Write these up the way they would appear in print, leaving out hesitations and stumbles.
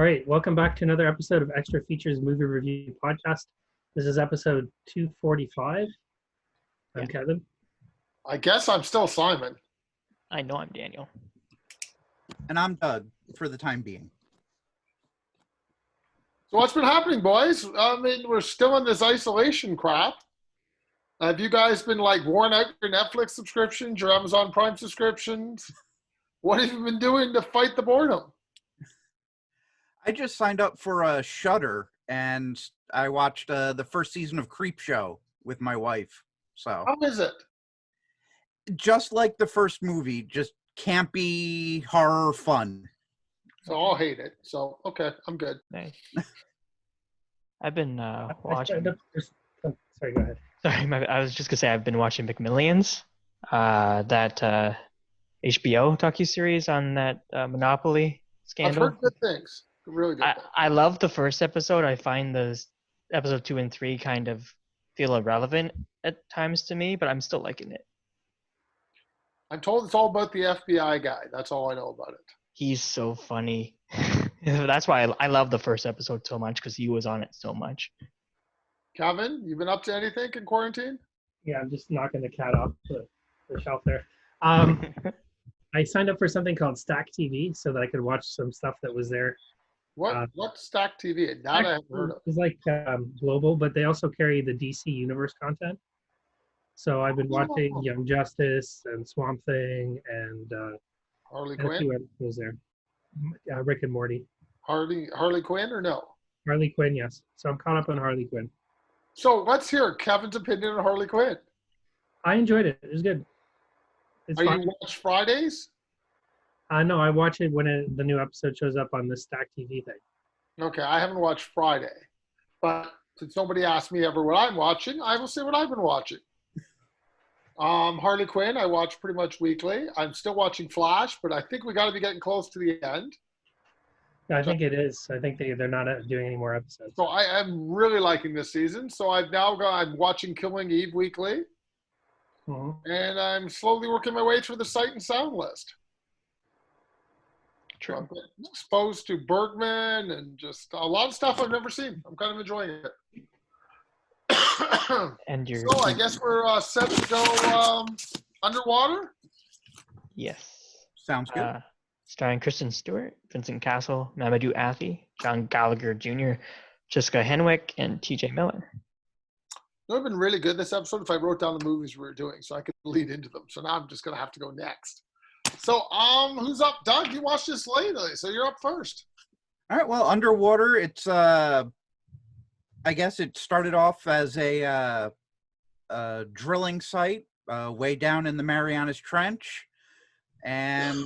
All right, welcome back to another episode of Extra Features Movie Review Podcast. This is episode 245. I'm Kevin. I guess I'm still Simon. I know I'm Daniel. And I'm Doug, for the time being. So what's been happening, boys? I mean, we're still in this isolation crap. Have you guys been worn out your Netflix subscriptions, your Amazon Prime subscriptions? What have you been doing to fight the boredom? I just signed up for Shudder, and I watched the first season of Creepshow with my wife. So how is it? Just like the first movie, just campy horror fun. So I'll hate it. So okay, I'm good. Nice. I've been watching. Sorry, go ahead. Sorry, I was just gonna say I've been watching McMillions, that HBO docuseries on that Monopoly scandal. I've heard good things. Really good. I love the first episode. I find the episode 2 and 3 kind of feel irrelevant at times to me, but I'm still liking it. I'm told it's all about the FBI guy. That's all I know about it. He's so funny. That's why I love the first episode so much, because he was on it so much. Kevin, you been up to anything in quarantine? Yeah, I'm just knocking the cat off the shelf there. I signed up for something called Stack TV so that I could watch some stuff that was there. What's Stack TV? That I haven't heard of. It's like global, but they also carry the DC Universe content. So I've been watching Young Justice and Swamp Thing and Harley a few Quinn? episodes there. Rick and Morty. Harley Quinn or no? Harley Quinn, yes. So I'm caught up on Harley Quinn. So let's hear Kevin's opinion on Harley Quinn. I enjoyed it. It was good. It's Are fun. you watch Fridays? No, I watch it when the new episode shows up on the Stack TV thing. Okay, I haven't watched Friday. But since nobody asked me ever what I'm watching, I will say what I've been watching. Harley Quinn, I watch pretty much weekly. I'm still watching Flash, but I think we got to be getting close to the end. I think it is. I think they're not doing any more episodes. So I am really liking this season. So I'm watching Killing Eve weekly. Mm-hmm. And I'm slowly working my way through the Sight and Sound list. True. I'm exposed to Bergman and just a lot of stuff I've never seen. I'm kind of enjoying it. And So I guess we're set to go underwater? Yes. Sounds good. Starring Kristen Stewart, Vincent Castle, Mamadou Athie, John Gallagher Jr., Jessica Henwick, and T.J. Miller. It would have been really good this episode if I wrote down the movies we were doing so I could lead into them. So now I'm just going to have to go next. So who's up? Doug, you watched this lately, so you're up first. All right, well, Underwater, it's, I guess it started off as a drilling site way down in the Marianas Trench, and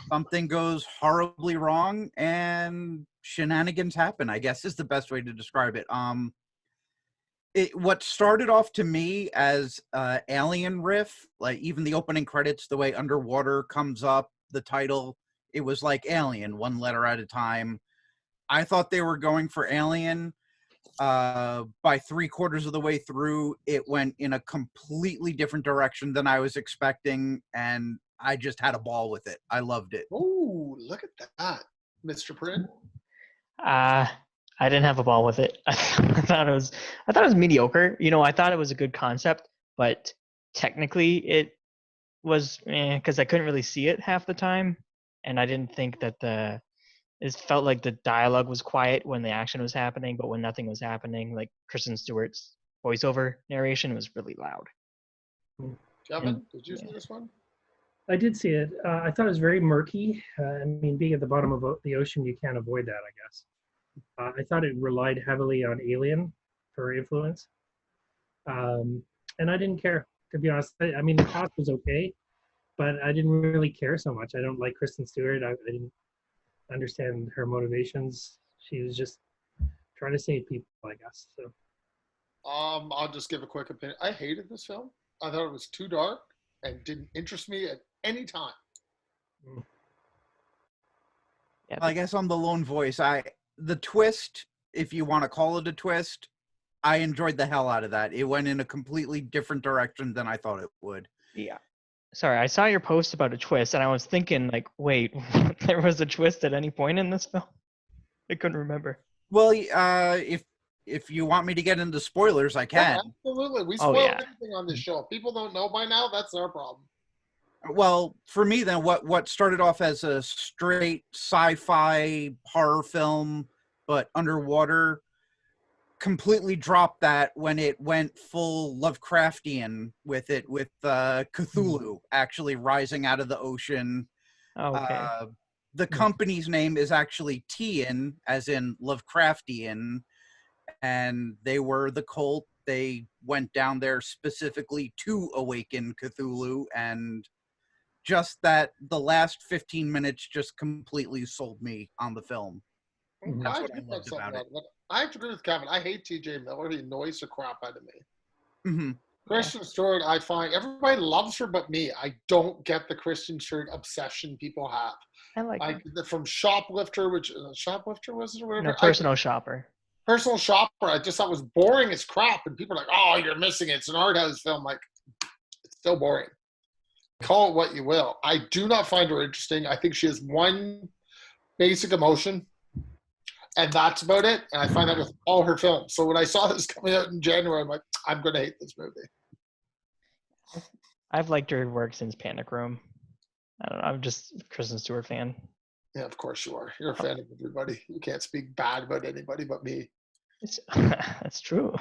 something goes horribly wrong, and shenanigans happen, I guess is the best way to describe it. What started off to me as Alien riff, like even the opening credits, the way Underwater comes up, the title, it was like Alien, one letter at a time. I thought they were going for Alien. By 3/4 of the way through, it went in a completely different direction than I was expecting, and I just had a ball with it. I loved it. Oh, look at that, Mr. Prinn. I didn't have a ball with it. I thought it was mediocre. You know, I thought it was a good concept, but technically it was because I couldn't really see it half the time, and I didn't think that it felt like the dialogue was quiet when the action was happening, but when nothing was happening, like Kristen Stewart's voiceover narration was really loud. Kevin, did you see this one? I did see it. I thought it was very murky. I mean, being at the bottom of the ocean, you can't avoid that, I guess. I thought it relied heavily on Alien for influence. And I didn't care, to be honest. I mean, the cast was okay, but I didn't really care so much. I don't like Kristen Stewart. I didn't understand her motivations. She was just trying to save people, I guess. So, I'll just give a quick opinion. I hated this film. I thought it was too dark and didn't interest me at any time. Yeah, I guess I'm the lone voice. The twist, if you want to call it a twist, I enjoyed the hell out of that. It went in a completely different direction than I thought it would. yeah. Sorry, I saw your post about a twist, and I was thinking, like, wait, there was a twist at any point in this film? I couldn't remember. Well, if you want me to get into spoilers, I Yeah, can. absolutely. We Oh, spoil yeah. anything on this show. If people don't know by now, that's our problem. Well, for me, then, what started off as a straight sci-fi horror film, but underwater, completely dropped that when it went full Lovecraftian with it, with Cthulhu actually rising out of the ocean. Okay. The company's name is actually Tian, as in Lovecraftian, and they were the cult. They went down there specifically to awaken Cthulhu, and just that the last 15 minutes just completely sold me on the film. That's I what I think loved that's something about it. but I have to agree with Kevin. I hate TJ Miller. He annoys the crap out of me. Hmm. Kristen Stewart, I find everybody loves her but me. I don't get the Kristen Stewart obsession people have. I like Like it. from Shoplifter, which Shoplifter was it or whatever? No, Personal Shopper. Personal Shopper, I just thought was boring as crap, and people are like, "Oh, you're missing it. It's an art house film." Like, it's still boring. Call it what you will. I do not find her interesting. I think she has one basic emotion, and that's about it. And I find that with all her films. So when I saw this coming out in January, I'm like, I'm going to hate this movie. I've liked her work since Panic Room. I don't know. I'm just a Kristen Stewart fan. Yeah, of course you are. You're a fan of everybody. You can't speak bad about anybody but me. That's true.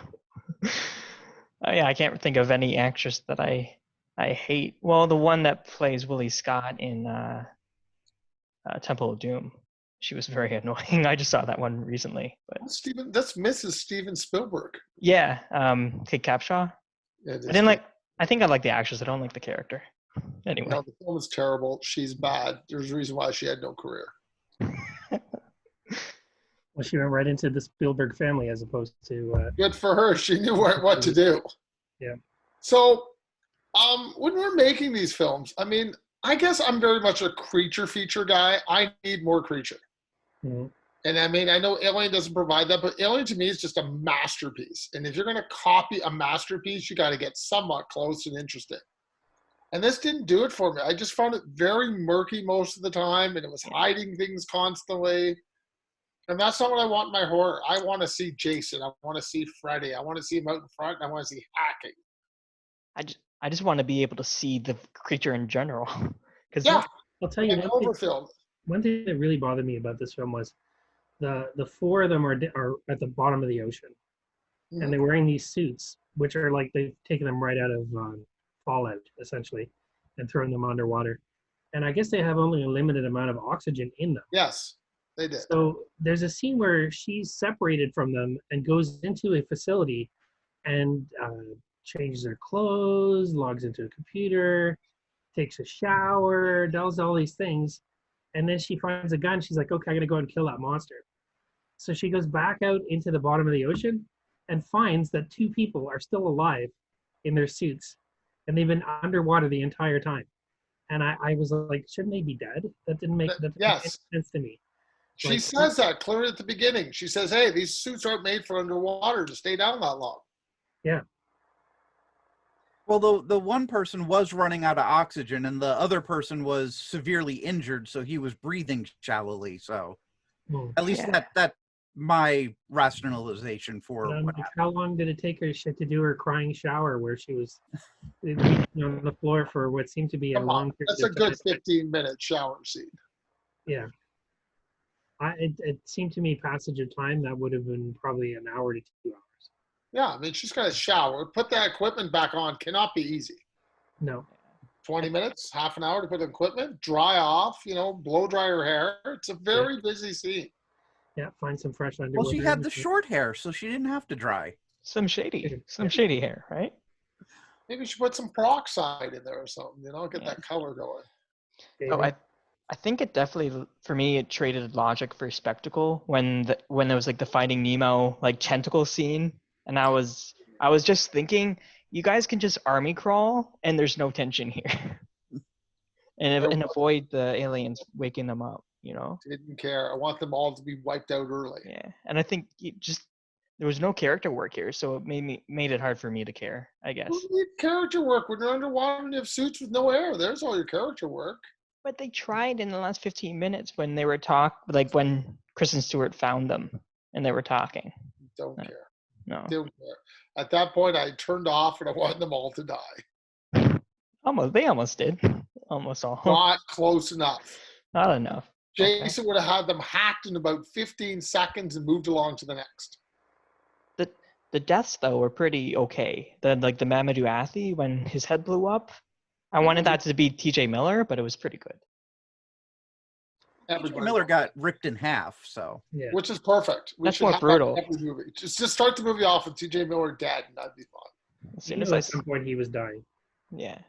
Yeah, I can't think of any actress that I hate. Well, the one that plays Willie Scott in Temple of Doom. She was very annoying. I just saw that one recently. But That's Mrs. Steven Spielberg. yeah, Kate Capshaw. I think I like the actress. I don't like the character. Anyway. No, the film is terrible. She's bad. There's a reason why she had no career. Well, she went right into the Spielberg family as opposed to. Good for her. She knew what to do. Yeah. So, when we're making these films, I mean, I guess I'm very much a creature feature guy. I need more creature. Mm-hmm. And I mean, I know Alien doesn't provide that, but Alien to me is just a masterpiece. And if you're going to copy a masterpiece, you got to get somewhat close and interesting. And this didn't do it for me. I just found it very murky most of the time, and it was hiding things constantly. And that's not what I want in my horror. I want to see Jason. I want to see Freddy. I want to see him out in front, and I want to see hacking. I just want to be able to see the creature in general. Yeah. I'll tell you one thing that really bothered me about this film was the four of them are at the bottom of the ocean, and they're wearing these suits, which are like they've taken them right out of Fallout, essentially, and thrown them underwater. And I guess they have only a limited amount of oxygen in them. Yes, they did. So there's a scene where she's separated from them and goes into a facility and changes her clothes, logs into a computer, takes a shower, does all these things. And then she finds a gun. She's like, okay, I gotta go and kill that monster. So she goes back out into the bottom of the ocean and finds that two people are still alive in their suits. And they've been underwater the entire time. And I was like, shouldn't they be dead? That didn't make sense to me. She says that clearly at the beginning. She says, hey, these suits aren't made for underwater to stay down that long. Yeah. Well, the one person was running out of oxygen, and the other person was severely injured, so he was breathing shallowly. So, at least that my rationalization for what happened. How long did it take her to do her crying shower, where she was on the floor for what seemed to be a long period? That's a good 15-minute shower scene. Yeah. It seemed to me passage of time that would have been probably an hour to 2 hours. Yeah, I mean, she's got to shower. Put that equipment back on cannot be easy. No. 20 minutes, half an hour to put the equipment, dry off, blow dry her hair. It's a very busy scene. Yeah, find some fresh underwear. Well, she had the short hair, so she didn't have to dry. Some shady hair, right? Maybe she put some peroxide in there or something, get that color going. Oh, I think it definitely, for me, it traded logic for spectacle when there was like the Finding Nemo like tentacle scene, and I was just thinking, you guys can just army crawl and there's no tension here, and avoid the aliens waking them up. Didn't care. I want them all to be wiped out early. Yeah, and I think there was no character work here, so it made it hard for me to care, I guess. You need character work when you're underwater and you have suits with no air. There's all your character work. But they tried in the last 15 minutes when they were when Kristen Stewart found them and they were talking. Don't No. care. No, Don't care. At that point, I turned off and I wanted them all to die. they almost did, almost all. Not close enough. Not enough. Okay. Jason would have had them hacked in about 15 seconds and moved along to the next. The deaths though were pretty okay. The Mamadou Athie when his head blew up. I wanted that to be T.J. Miller, but it was pretty good. Everybody, Miller got ripped in half, so Yeah. which is perfect. We That's should more have brutal. every movie. Just start the movie off with T.J. Miller dead, and that'd be fun. As You soon as knew I at some point he was dying. yeah,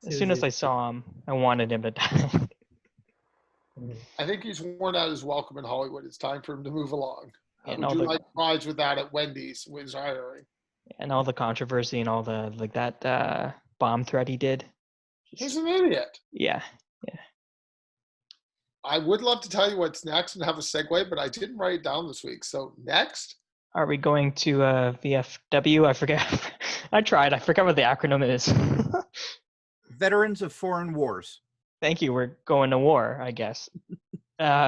As as soon as I saw him, I wanted him to die. Mhm. I think he's worn out his welcome in Hollywood. It's time for him to move along. And Would all you the- like fries with that at Wendy's with his hiring? And all the controversy and all the that bomb threat he did. He's an idiot. Yeah. I would love to tell you what's next and have a segue, but I didn't write it down this week. So next, Are we going to VFW? I forget. I tried. I forgot what the acronym is. Veterans of Foreign Wars. Thank you. We're going to war, I guess.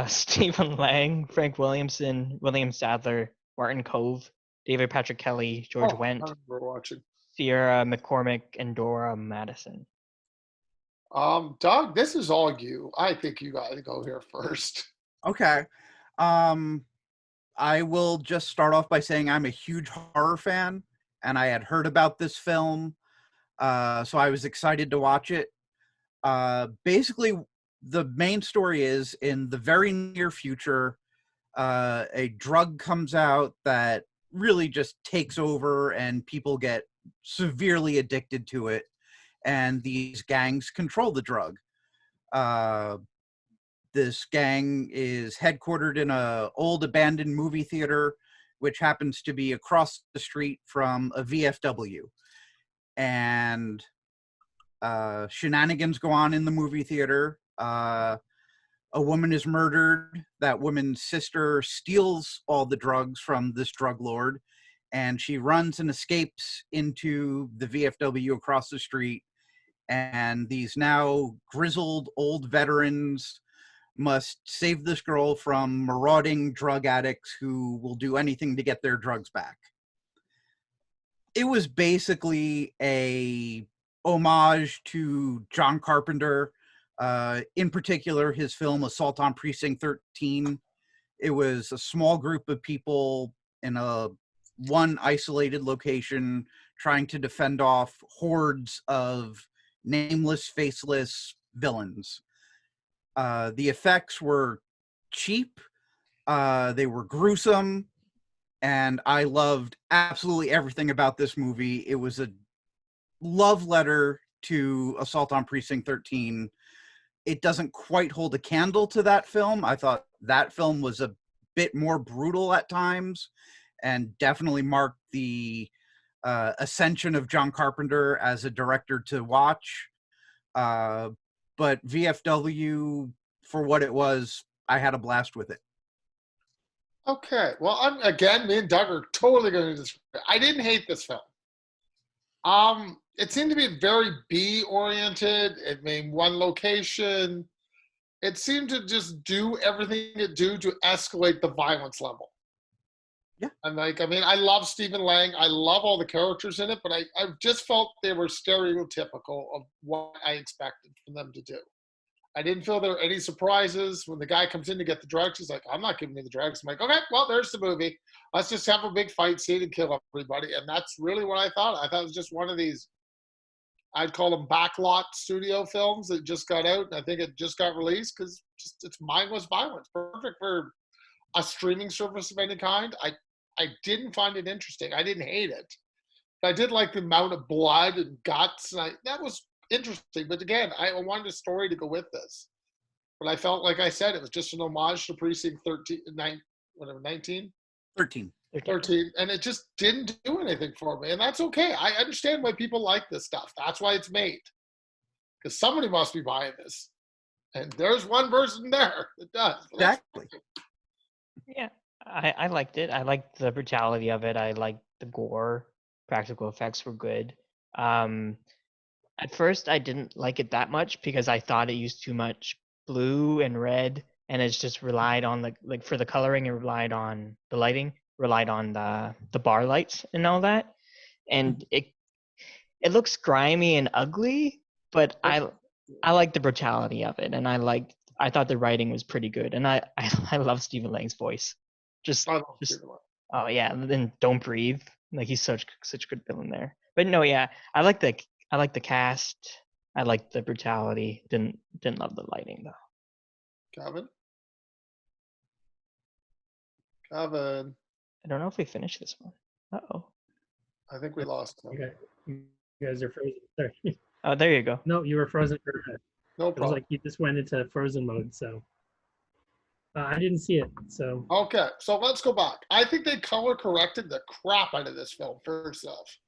Stephen Lang, Frank Williamson, William Sadler, Martin Cove, David Patrick Kelly, George I Wendt, remember watching. Sierra McCormick, and Dora Madison. Doug, this is all you. I think you got to go here first. Okay. I will just start off by saying I'm a huge horror fan, and I had heard about this film, so I was excited to watch it. Basically, the main story is in the very near future, a drug comes out that really just takes over, and people get severely addicted to it, and these gangs control the drug. This gang is headquartered in an old abandoned movie theater, which happens to be across the street from a VFW. And shenanigans go on in the movie theater. A woman is murdered. That woman's sister steals all the drugs from this drug lord, and she runs and escapes into the VFW across the street. And these now grizzled old veterans must save this girl from marauding drug addicts who will do anything to get their drugs back. It was basically a homage to John Carpenter, in particular his film Assault on Precinct 13. It was a small group of people in one isolated location trying to defend off hordes of nameless, faceless villains. The effects were cheap, they were gruesome, and I loved absolutely everything about this movie. It was a love letter to Assault on Precinct 13. It doesn't quite hold a candle to that film. I thought that film was a bit more brutal at times and definitely marked the ascension of John Carpenter as a director to watch. But VFW, for what it was, I had a blast with it. Okay. Well, me and Doug are totally going to disagree. I didn't hate this film. It seemed to be very B-oriented. It made one location. It seemed to just do everything it do to escalate the violence level. Yeah. And I love Stephen Lang. I love all the characters in it, but I just felt they were stereotypical of what I expected from them to do. I didn't feel there were any surprises. When the guy comes in to get the drugs, he's like, I'm not giving you the drugs. I'm like, okay, well, there's the movie. Let's just have a big fight scene and kill everybody. And that's really what I thought. I thought it was just one of these, I'd call them backlot studio films that just got out. And I think it just got released because it's mindless violence. Perfect for a streaming service of any kind. I didn't find it interesting. I didn't hate it. I did like the amount of blood and guts. And that was interesting. But again, I wanted a story to go with this. But I felt, like I said, it was just an homage to Precinct 19? 13. 13. And it just didn't do anything for me. And that's okay. I understand why people like this stuff. That's why it's made. Because somebody must be buying this. And there's one person there that does. Exactly. Yeah, I liked it. I liked the brutality of it. I liked the gore. Practical effects were good. At first, I didn't like it that much because I thought it used too much blue and red and it's just relied on for the coloring, it relied on the lighting, relied on the bar lights and all that, and it looks grimy and ugly, but I like the brutality of it, and I thought the writing was pretty good, and I love Stephen Lang's voice. Just oh yeah, and then Don't Breathe, like he's such a good villain there. But no, yeah, I like the cast. I like the brutality. Didn't love the lighting though. Kevin. I don't know if we finished this one. Uh-oh. I think we lost him. Okay. You guys are frozen. Sorry. Oh, there you go. No, you were frozen for a bit. No It was problem. like you just went into frozen mode, so I didn't see it. So Okay, so let's go back. I think they color corrected the crap out of this film, first off.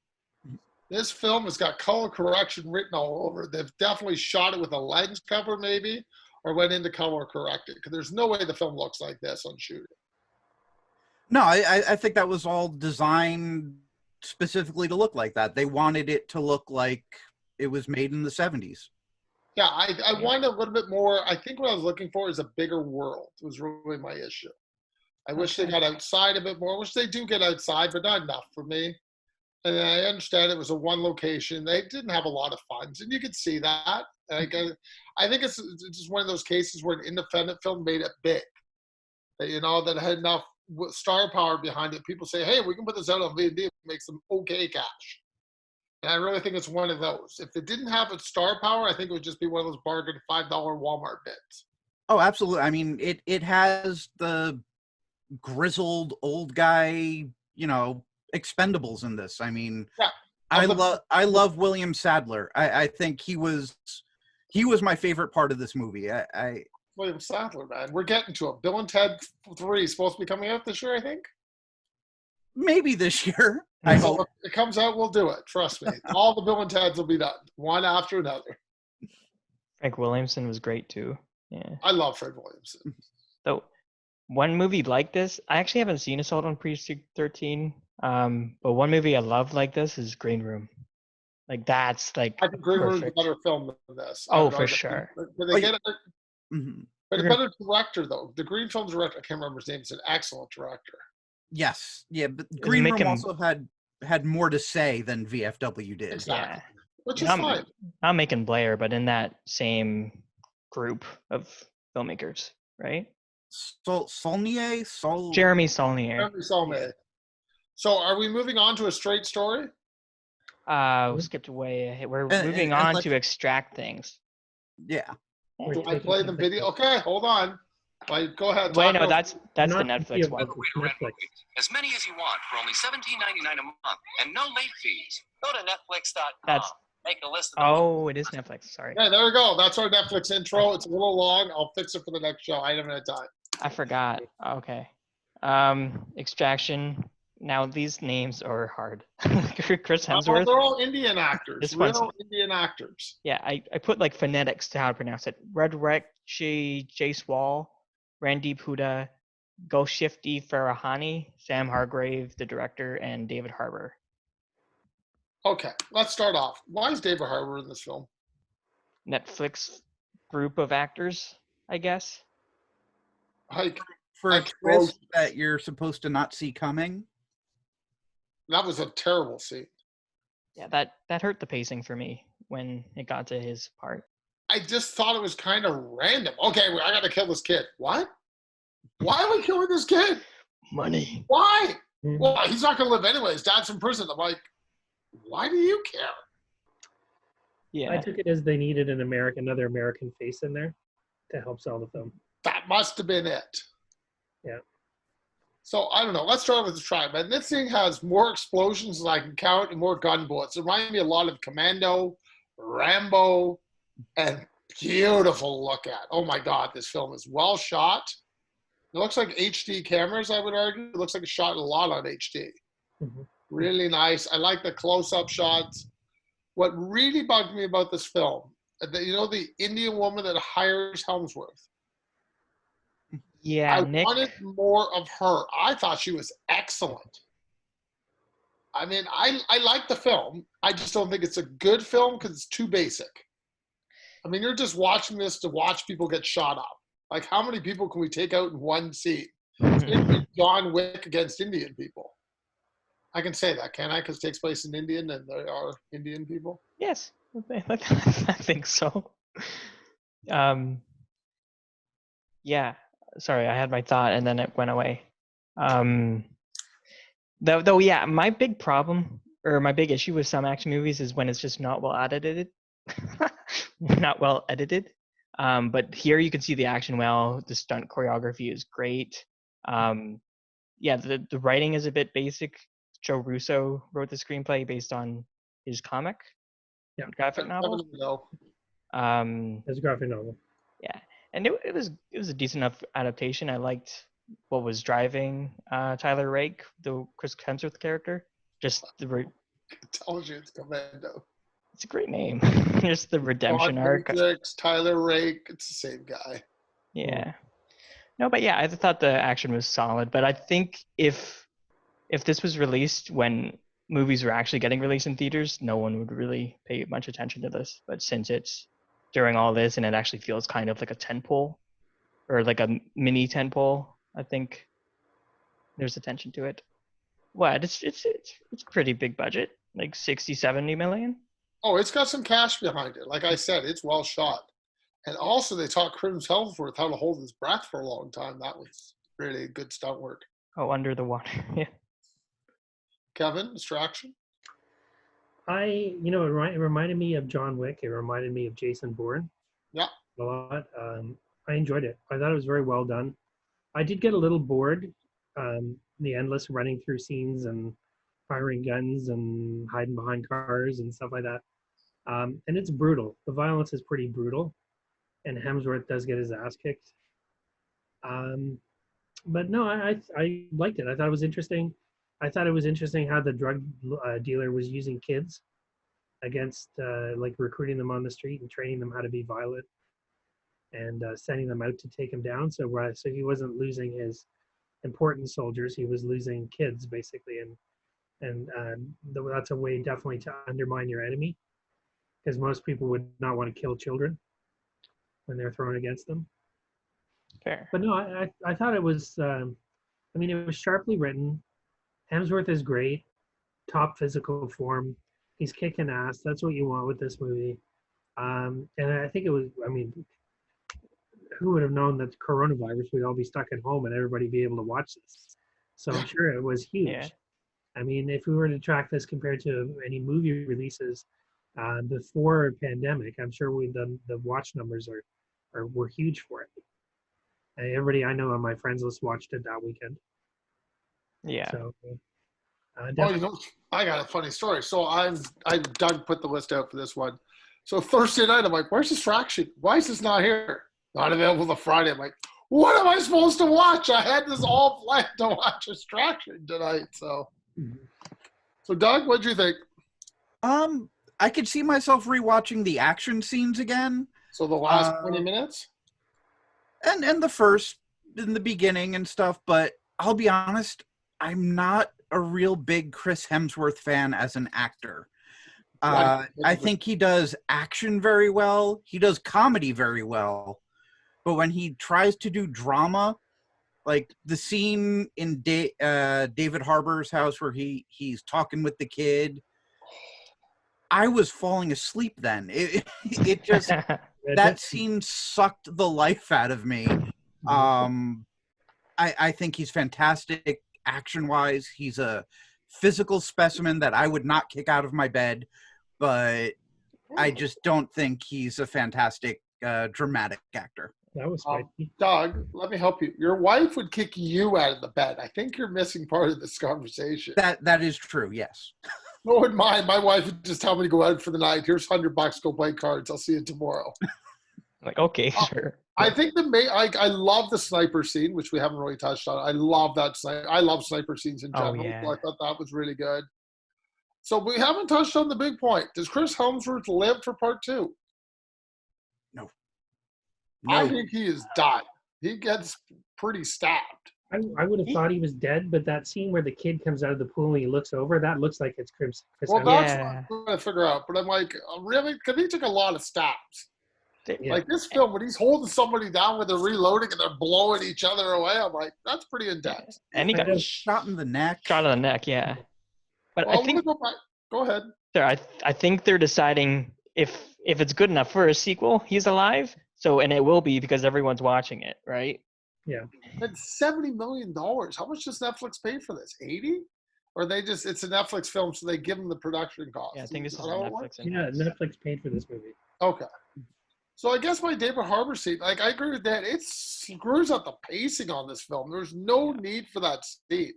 This film has got color correction written all over it. They've definitely shot it with a lens cover, maybe, or went into color corrected, because there's no way the film looks like this on shooting. No, I think that was all designed specifically to look like that. They wanted it to look like it was made in the 70s. Yeah, I wanted a little bit more. I think what I was looking for is a bigger world. It was really my issue. I wish they got outside a bit more, which they do get outside, but not enough for me. And I understand it was a one location. They didn't have a lot of funds, and you could see that. I think it's just one of those cases where an independent film made it big. That had enough star power behind it. People say, hey, we can put this out on V&D and make some okay cash. And I really think it's one of those. If it didn't have its star power, I think it would just be one of those bargain $5 Walmart bits. Oh, absolutely. I mean, it has the grizzled old guy, Expendables in this. I mean, yeah. I love William Sadler. I think he was my favorite part of this movie. William Sadler, man. We're getting to it. Bill and Ted 3 is supposed to be coming out this year, I think. Maybe this year. I hope. If it comes out, we'll do it. Trust me. All the Bill and Teds will be done, one after another. Frank Williamson was great too. Yeah. I love Frank Williamson. So, one movie like this, I actually haven't seen Assault on Precinct 13. But one movie I love like this is Green Room. Like that's like I think Green Room is a better film than this. Oh, for sure. But they get it. Mm-hmm. But a better director though. The Green Film director, I can't remember his name, is an excellent director. Yes. Yeah, but Green Room also had more to say than VFW did. Exactly. Yeah. Which is fine. Not making Blair, but in that same group of filmmakers, right? Jeremy Saulnier. Jeremy Saulnier. So are we moving on to a straight story? We skipped away. We're moving on to extract things. Yeah. Do I play the video? Okay, hold on. Go ahead. Wait, no, that's the Netflix one. Netflix. As many as you want for only $17.99 a month and no late fees. Go to Netflix.com. Make a list of it is Netflix. Sorry. Yeah, there we go. That's our Netflix intro. It's a little long. I'll fix it for the next show. I haven't had time. I forgot. Okay. Extraction. Now these names are hard. Chris Hemsworth. They're all Indian actors. Real Indian actors. Yeah, I put like phonetics to how to pronounce it. Redrekshi Jaiswal, Randeep Huda, Goshifty Farahani, Sam Hargrave, the director, and David Harbour. Okay, let's start off. Why is David Harbour in this film? Netflix group of actors, I guess. For a twist that you're supposed to not see coming. That was a terrible scene. Yeah, that hurt the pacing for me when it got to his part. I just thought it was kind of random. Okay, I got to kill this kid. What? Why are we killing this kid? Money. Why? Well, he's not going to live anyway. His dad's in prison. I'm like, why do you care? Yeah. I took it as they needed another American face in there to help sell the film. That must have been it. Yeah. So, I don't know. Let's start with the tribe. And this thing has more explosions than I can count and more gun bullets. It reminds me a lot of Commando, Rambo, and beautiful to look at. Oh, my God. This film is well shot. It looks like HD cameras, I would argue. It looks like it's shot a lot on HD. Mm-hmm. Really nice. I like the close-up shots. What really bugged me about this film, the Indian woman that hires Helmsworth. Yeah, I wanted more of her. I thought she was excellent. I mean, I like the film. I just don't think it's a good film because it's too basic. I mean, you're just watching this to watch people get shot up. Like, how many people can we take out in one scene? It's basically John Wick against Indian people. I can say that, can I? Because it takes place in Indian and there are Indian people. Yes, I think so. Yeah. Sorry, I had my thought and then it went away. Though, yeah, my big problem or my big issue with some action movies is when it's just not well edited. Not well edited. But here you can see the action well. The stunt choreography is great. Yeah, the writing is a bit basic. Joe Russo wrote the screenplay based on his comic, graphic novel. It's a graphic novel. Yeah, and it was a decent enough adaptation. I liked what was driving Tyler Rake, the Chris Hemsworth character. Just Intelligence Commando. It's a great name. Just the redemption arc. Tyler Rake, it's the same guy. Yeah. No, but yeah, I thought the action was solid. But I think if this was released when movies were actually getting released in theaters, no one would really pay much attention to this. But since it's during all this and it actually feels kind of like a tentpole or like a mini tentpole, I think there's attention to it. What? It's pretty big budget, like 60-70 million. Oh, it's got some cash behind it. Like I said, it's well shot. And also they taught Chris Hemsworth how to hold his breath for a long time. That was really good stunt work. Oh, under the water. Yeah. Kevin, distraction? It reminded me of John Wick. It reminded me of Jason Bourne. Yeah. A lot. I enjoyed it. I thought it was very well done. I did get a little bored. The endless running through scenes and firing guns and hiding behind cars and stuff like that. And it's brutal. The violence is pretty brutal. And Hemsworth does get his ass kicked. But no, I liked it. I thought it was interesting. I thought it was interesting how the drug dealer was using kids against, like recruiting them on the street and training them how to be violent and sending them out to take him down. So he wasn't losing his important soldiers. He was losing kids basically. And that's a way definitely to undermine your enemy, because most people would not want to kill children when they're thrown against them. Fair. But no, I thought it was, it was sharply written. Hemsworth is great, top physical form. He's kicking ass. That's what you want with this movie. And I think it was, who would have known that coronavirus, we'd all be stuck at home and everybody be able to watch this. So I'm sure it was huge. Yeah. If we were to track this compared to any movie releases before pandemic, I'm sure the watch numbers were huge for it. And everybody I know on my friends list watched it that weekend. Yeah. So, I got a funny story. So Doug put the list out for this one. So Thursday night, I'm like, where's Distraction? Why is this not here? Not available till Friday. I'm like, what am I supposed to watch? I had this all planned to watch Distraction tonight. So Doug, what'd you think? I could see myself rewatching the action scenes again. So the last 20 minutes? And the first, in the beginning and stuff, but I'll be honest, I'm not a real big Chris Hemsworth fan as an actor. I think he does action very well. He does comedy very well. But when he tries to do drama, like the scene in David Harbour's house where he's talking with the kid, I was falling asleep then. It just, that scene sucked the life out of me. I think he's fantastic action-wise. He's a physical specimen that I would not kick out of my bed, but I just don't think he's a fantastic dramatic actor. That was spicy. Doug, let me help you. Your wife would kick you out of the bed. I think you're missing part of this conversation. That is true, yes. No, in mine, my wife would just tell me to go out for the night. Here's $100, go play cards. I'll see you tomorrow. Like, okay, sure. I think I love the sniper scene, which we haven't really touched on. I love that. I love sniper scenes in general. Yeah. So I thought that was really good. So we haven't touched on the big point. Does Chris Hemsworth live for part 2? No. I think he is done. He gets pretty stabbed. I would have thought he was dead, but that scene where the kid comes out of the pool and he looks over, that looks like it's Chris Well, Hemsworth. that's what I'm trying to figure out. But I'm like, really? Because he took a lot of stabs. Yeah. Like this film, when he's holding somebody down when they're reloading and they're blowing each other away, I'm like, that's pretty intense. And he got shot in the neck. shot in the neck, yeah. But Well, I think go ahead. I think they're deciding if it's good enough for a sequel, he's alive. So, and it will be because everyone's watching it, right? Yeah. And $70 million. How much does Netflix pay for this? 80? Or it's a Netflix film, so they give them the production cost. Yeah, I think this is how on it works? Netflix. Yeah, Netflix paid for this movie. Okay. So I guess my David Harbour scene, like I agree with that. It screws up the pacing on this film. There's no need for that scene.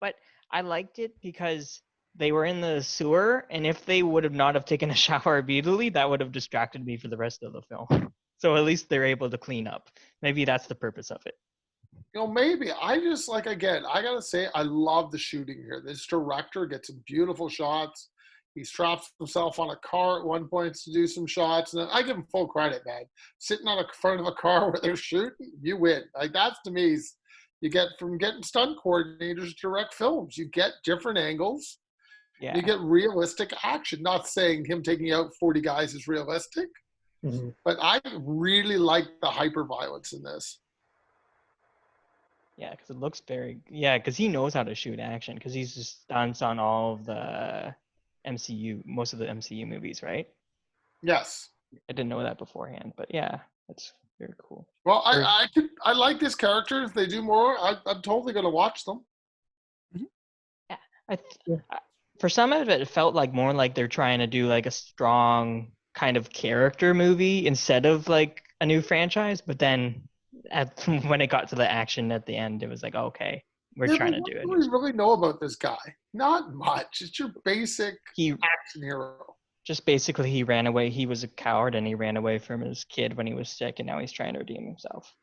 But I liked it because they were in the sewer, and if they would have not have taken a shower immediately, that would have distracted me for the rest of the film. So at least they're able to clean up. Maybe that's the purpose of it. Maybe. I just, again, I got to say, I love the shooting here. This director gets some beautiful shots. He straps himself on a car at one point to do some shots. And I give him full credit, man. Sitting on the front of a car where they're shooting, you win. That's to me, you get from getting stunt coordinators to direct films. You get different angles. Yeah. You get realistic action. Not saying him taking out 40 guys is realistic, but I really like the hyper violence in this. Yeah, because it looks because he knows how to shoot action because he's just stunts on all of the most of the MCU movies, right? Yes. I didn't know that beforehand, but yeah, that's very cool. Well, I like this character. If they do more, I'm totally going to watch them. Yeah, for some of it felt like more like they're trying to do like a strong kind of character movie instead of like a new franchise, but then when it got to the action at the end, it was like, okay, we're trying to do it. What do we really know about this guy? Not much. It's your basic action hero. Just basically, he ran away. He was a coward, and he ran away from his kid when he was sick, and now he's trying to redeem himself.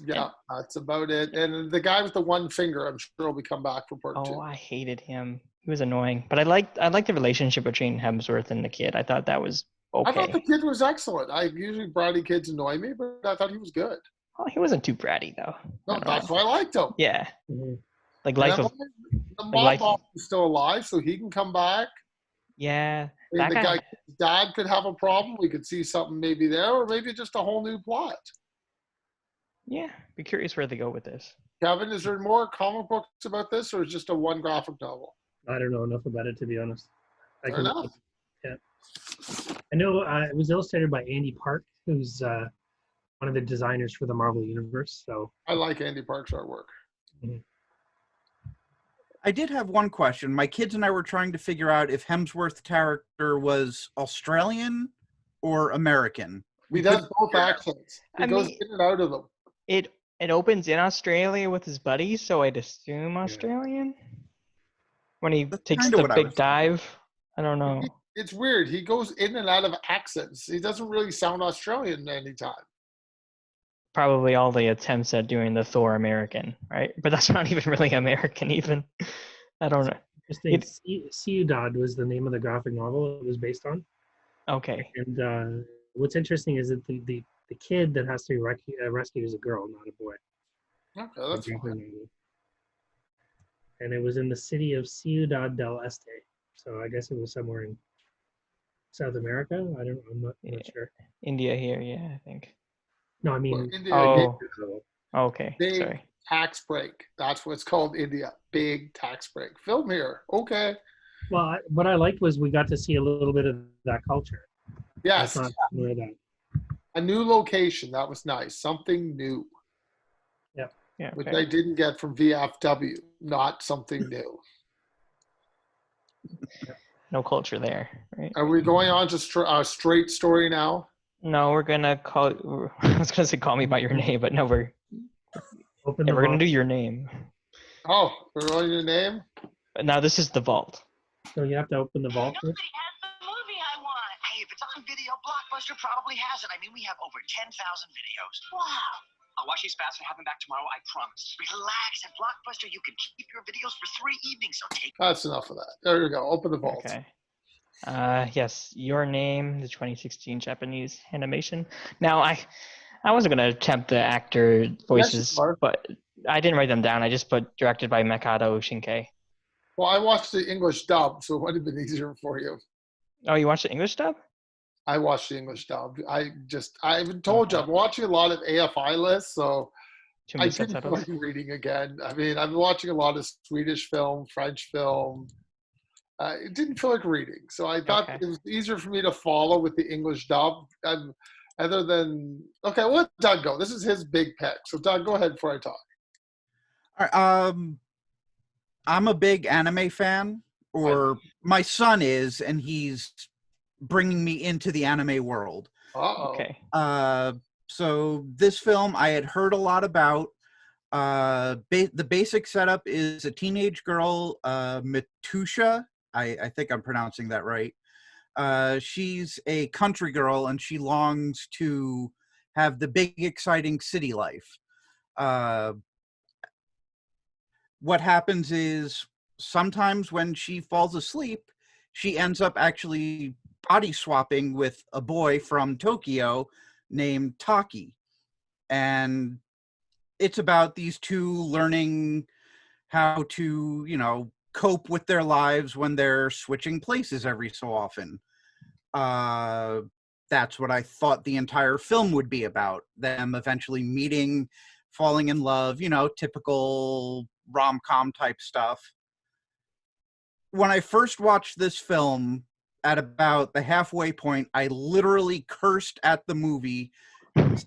Yeah, that's about it. And the guy with the one finger, I'm sure will come back for part 2. Oh, I hated him. He was annoying, but I liked the relationship between Hemsworth and the kid. I thought that was okay. I thought the kid was excellent. Usually bratty kids annoy me, but I thought he was good. Oh, he wasn't too bratty though. No, that's why I liked him. Yeah, like the mob boss is still alive, so he can come back. Yeah, the guy's dad could have a problem. We could see something maybe there, or maybe just a whole new plot. Yeah, be curious where they go with this. Kevin, is there more comic books about this, or is it just a one graphic novel? I don't know enough about it, to be honest. Fair enough. Yeah. I know it was illustrated by Andy Park, who's one of the designers for the Marvel Universe. So I like Andy Park's artwork. I did have one question. My kids and I were trying to figure out if Hemsworth's character was Australian or American. He does both accents. He goes in and out of them. It opens in Australia with his buddies, so I'd assume Australian. When he takes the big dive, I don't know. It's weird. He goes in and out of accents. He doesn't really sound Australian anytime. Probably all the attempts at doing the Thor American, right? But that's not even really American even. I don't know. Ciudad was the name of the graphic novel it was based on. Okay. And what's interesting is that the kid that has to be rescued is a girl, not a boy. Okay, that's fine. And it was in the city of Ciudad del Este. So I guess it was somewhere in South America. I'm not sure. India here, yeah, I think. No, I mean. Well, India, okay. Big Sorry. Tax break. That's what's called India. Big tax break. Film here. Okay. Well, what I liked was we got to see a little bit of that culture. Yes. I thought that. A new location. That was nice. Something new. Yeah. Which I didn't get from VFW. Not something new. No culture there, right? Are we going on to straight story now? No, we're gonna call. I was gonna say call me by your name, but no, we're gonna do your name. Oh, we're rolling your name. But now this is the vault. So you have to open the vault. Nobody has the movie I want. Hey, if it's on video, Blockbuster probably has it. I mean, we have over 10,000 videos. Wow. I'll watch these fast and have them back tomorrow, I promise. Relax. At Blockbuster, you can keep your videos for 3 evenings. So take. That's enough of that. There you go. Open the vault. Okay. Yes, your name, the 2016 Japanese animation. Now, I wasn't gonna attempt the actor voices, but I didn't write them down. I just put directed by Makoto Shinkai. Well, I watched the English dub, so it would have been easier for you. Oh, you watched the English dub? I watched the English dub. I even told you, Okay. I'm watching a lot of AFI lists, so Too I many didn't feel subtitles. like reading again. I mean, I'm watching a lot of Swedish film, French film. It didn't feel like reading, so I thought Okay. it was easier for me to follow with the English dub. Other than okay, we'll let Doug go. This is his big pick. So Doug, go ahead before I talk. All right, I'm a big anime fan, or my son is, and he's bringing me into the anime world. Okay. So this film I had heard a lot about. The basic setup is a teenage girl, Matusha. I think I'm pronouncing that right. She's a country girl, and she longs to have the big, exciting city life. What happens is sometimes when she falls asleep, she ends up actually body swapping with a boy from Tokyo named Taki. And it's about these two learning how to, cope with their lives when they're switching places every so often. That's what I thought the entire film would be about. Them eventually meeting, falling in love, typical rom-com type stuff. When I first watched this film, at about the halfway point, I literally cursed at the movie,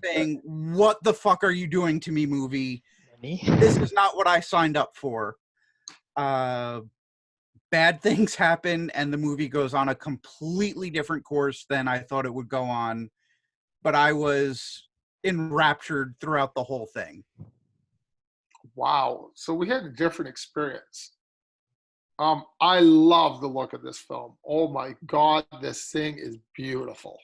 saying, "What the fuck are you doing to me, movie? This is not what I signed up for." Bad things happen, and the movie goes on a completely different course than I thought it would go on. But I was enraptured throughout the whole thing. Wow. So we had a different experience. I love the look of this film. Oh my God, this thing is beautiful.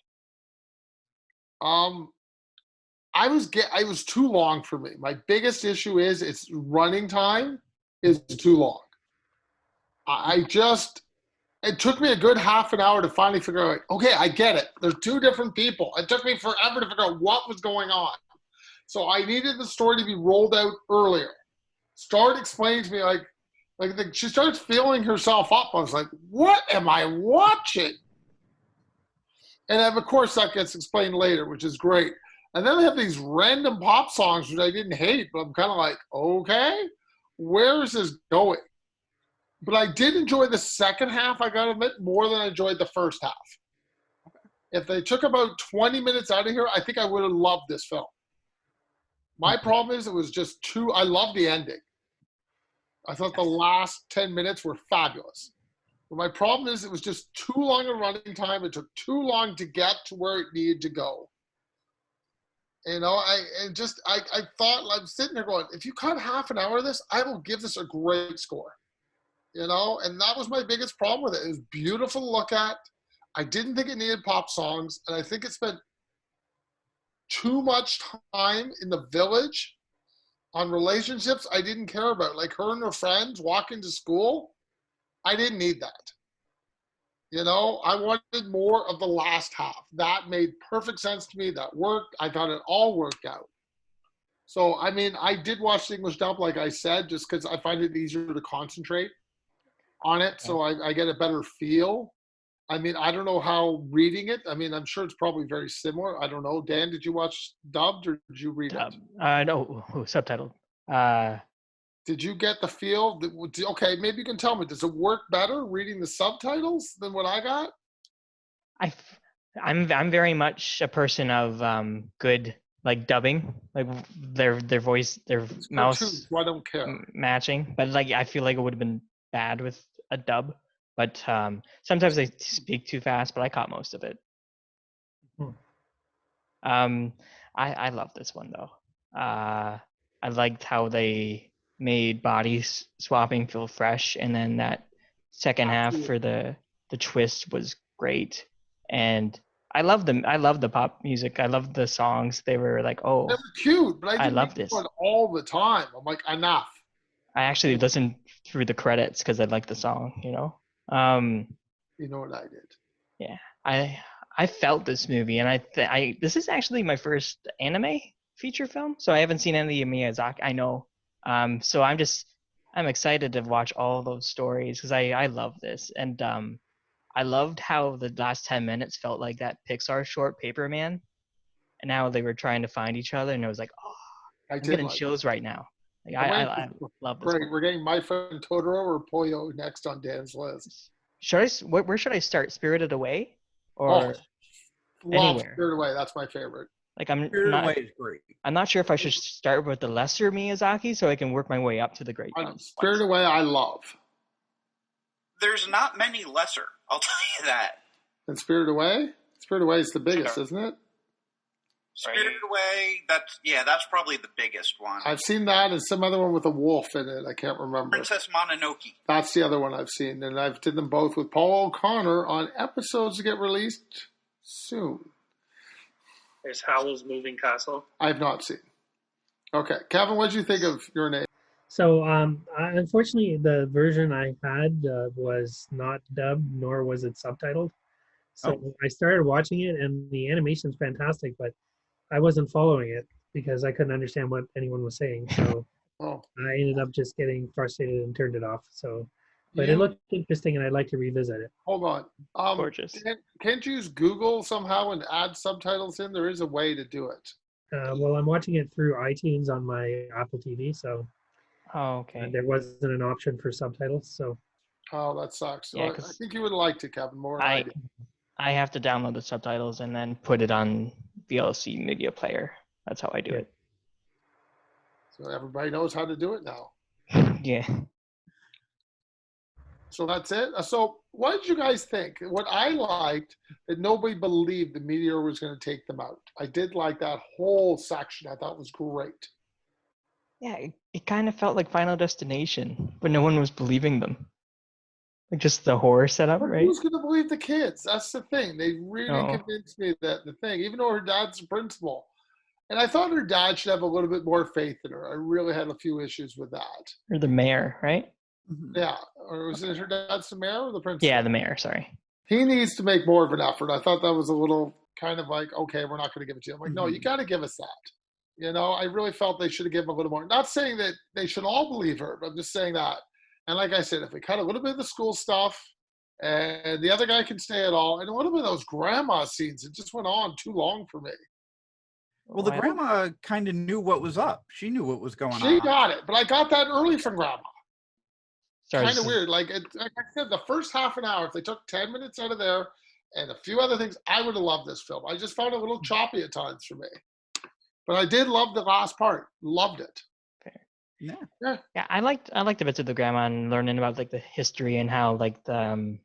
I was too long for me. My biggest issue is its running time is too long. It took me a good half an hour to finally figure out, okay, I get it. There's two different people. It took me forever to figure out what was going on. So I needed the story to be rolled out earlier. Start explaining to me she starts feeling herself up. I was like, what am I watching? And then, of course, that gets explained later, which is great. And then they have these random pop songs, which I didn't hate, but I'm kind of like, okay, where is this going? But I did enjoy the second half, I got to admit, more than I enjoyed the first half. If they took about 20 minutes out of here, I think I would have loved this film. My problem is it was just I love the ending. I thought the last 10 minutes were fabulous. But my problem is it was just too long a running time. It took too long to get to where it needed to go. I thought, I'm sitting there going, if you cut half an hour of this, I will give this a great score. And that was my biggest problem with it. It was beautiful to look at. I didn't think it needed pop songs, and I think it spent too much time in the village on relationships I didn't care about, like her and her friends walking to school. I didn't need that. I wanted more of the last half. That made perfect sense to me. That worked. I thought it all worked out. So, I mean, I did watch the English dub, like I said, just because I find it easier to concentrate on it. So I get a better feel. I mean, I don't know how reading it. I mean, I'm sure it's probably very similar. I don't know. Dan, did you watch dubbed or did you read it? No, subtitled. Did you get the feel? Okay, maybe you can tell me. Does it work better reading the subtitles than what I got? I'm very much a person of good like dubbing, like their voice, their mouth So I don't care. matching. But like I feel like it would have been bad with a dub. But sometimes they speak too fast. But I caught most of it. I love this one though. I liked how they made body swapping feel fresh, and then that second half for the twist was great. And I love them. I love the pop music. I love the songs. They were like, oh, they were cute, but I love this all the time. I'm like, enough. I actually listened through the credits because I like the song. You know what I did? Yeah, I felt this movie, and I this is actually my first anime feature film, so I haven't seen any of Miyazaki. I know, so I'm excited to watch all those stories because I love this, and I loved how the last 10 minutes felt like that Pixar short Paperman, and how they were trying to find each other, and it was like, oh, I I'm did getting like. chills right now. Like I went I for- love this Great. one. We're getting My Friend Totoro or Pollo next on Dan's list. Should where should I start? Spirited Away, Oh, or love anywhere? Spirit Away. That's my favorite. Like I'm Spirit not. Away is great. I'm not sure if I should start with the lesser Miyazaki so I can work my way up to the great ones. Spirit Away, I love. There's not many lesser. I'll tell you that. And Spirit Away? Spirit Away is the biggest, Sure. isn't it? Spirited Away, that's probably the biggest one. I've seen that and some other one with a wolf in it. I can't remember. Princess Mononoke. That's the other one I've seen. And I've did them both with Paul O'Connor on episodes to get released soon. There's Howl's Moving Castle. I've not seen. Okay. Kevin, what did you think of Your Name? So, unfortunately, the version I had was not dubbed, nor was it subtitled. So I started watching it, and the animation's fantastic, but I wasn't following it because I couldn't understand what anyone was saying. So Oh, I ended up just getting frustrated and turned it off. So, but Yeah. it looked interesting, and I'd like to revisit it. hold on. Gorgeous. Can't you use Google somehow and add subtitles in? There is a way to do it. Well, I'm watching it through iTunes on my Apple TV, so Oh, okay. there wasn't an option for subtitles. So Oh, that sucks. So Yeah, I 'cause think you would have liked it, Kevin, more than I did. I have to download the subtitles and then put it on VLC Media Player. That's how I do it. So everybody knows how to do it now. Yeah. So that's it. So what did you guys think? What I liked that nobody believed the meteor was going to take them out. I did like that whole section. I thought was great. Yeah, it kind of felt like Final Destination, but no one was believing them. Like just the horror setup, right? Who's going to believe the kids? That's the thing. They really Oh. convinced me that the thing, even though her dad's the principal. And I thought her dad should have a little bit more faith in her. I really had a few issues with that. Or the mayor, right? Yeah. Or was it her dad's the mayor or the principal? Yeah, the mayor, sorry. He needs to make more of an effort. I thought that was a little kind of like, okay, we're not going to give it to you. I'm like, no, you got to give us that. You know, I really felt they should have given a little more. Not saying that they should all believe her, but I'm just saying that. And like I said, if we cut a little bit of the school stuff and the other guy can stay at all, and a little bit of those grandma scenes, it just went on too long for me. Well, the Why- grandma kind of knew what was up. She knew what was going She on. got it, but I got that early from grandma. Sorry, Kind this of is- weird. Like I said, the first half an hour, if they took 10 minutes out of there and a few other things, I would have loved this film. I just found it a little choppy at times for me. But I did love the last part. Loved it. Yeah. Yeah, I liked the bits of the grandma and learning about like the history and how like the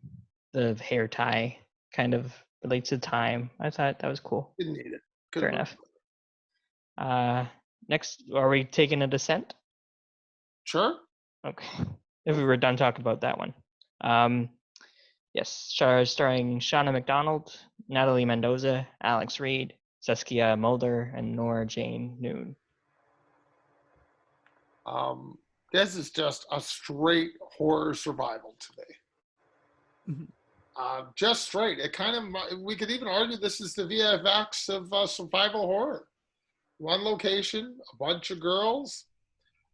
hair tie kind of relates to time. I thought that was cool. Didn't need it. Fair enough. Next, are we taking a descent? Sure. Okay. If we were done talking about that one. Yes, starring Shauna McDonald, Natalie Mendoza, Alex Reed, Saskia Mulder, and Nora Jane Noon. This is just a straight horror survival to me. Just straight. It kind of, we could even argue this is the VFX of survival horror. One location, a bunch of girls,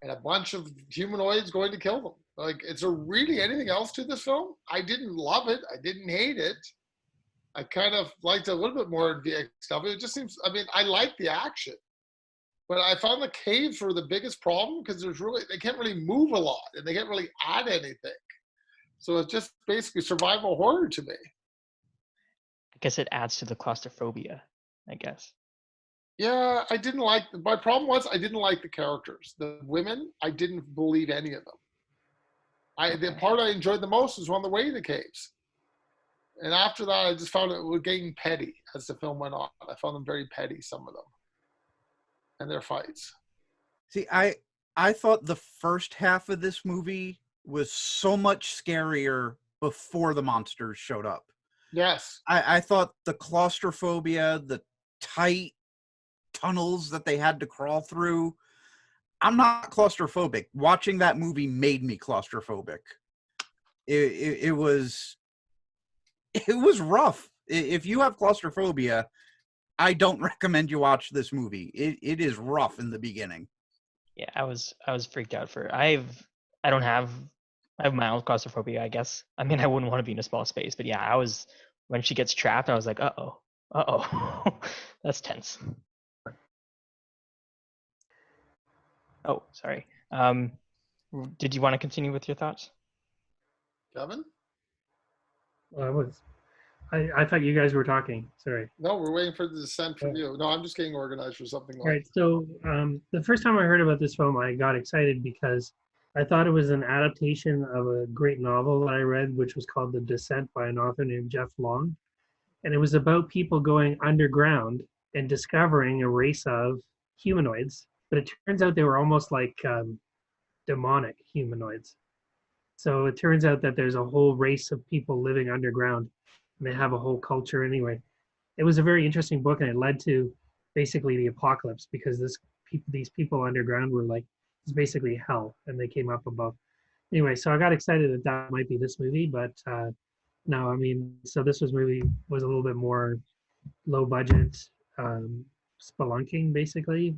and a bunch of humanoids going to kill them. Like, is there really anything else to this film? I didn't love it. I didn't hate it. I kind of liked it a little bit more in VXW. It just seems, I mean, I like the action. But I found the caves were the biggest problem because they can't really move a lot and they can't really add anything. So it's just basically survival horror to me. I guess it adds to the claustrophobia, I guess. Yeah, I didn't like, my problem was I didn't like the characters. The women, I didn't believe any of them. The part I enjoyed the most was on the way to the caves. And after that, I just found it was getting petty as the film went on. I found them very petty, some of them, and their fights. See, I thought the first half of this movie was so much scarier before the monsters showed up. Yes. I thought the claustrophobia, the tight tunnels that they had to crawl through. I'm not claustrophobic. Watching that movie made me claustrophobic. It was rough. If you have claustrophobia, I don't recommend you watch this movie. It is rough in the beginning. Yeah, I was freaked out for I don't have I have mild claustrophobia, I guess. I mean, I wouldn't want to be in a small space, but yeah, when she gets trapped, I was like, uh-oh, that's tense. Oh, sorry. Did you want to continue with your thoughts? Kevin? Well, I thought you guys were talking. Sorry. No, we're waiting for the descent from you. No, I'm just getting organized for something All like. right. So the first time I heard about this film, I got excited because I thought it was an adaptation of a great novel that I read, which was called The Descent by an author named Jeff Long. And it was about people going underground and discovering a race of humanoids. But it turns out they were almost like demonic humanoids. So it turns out that there's a whole race of people living underground, and they have a whole culture anyway. It was a very interesting book, and it led to basically the apocalypse because these people underground were like, it's basically hell, and they came up above. Anyway, so I got excited that that might be this movie, but no, I mean, so this was a little bit more low budget, spelunking basically.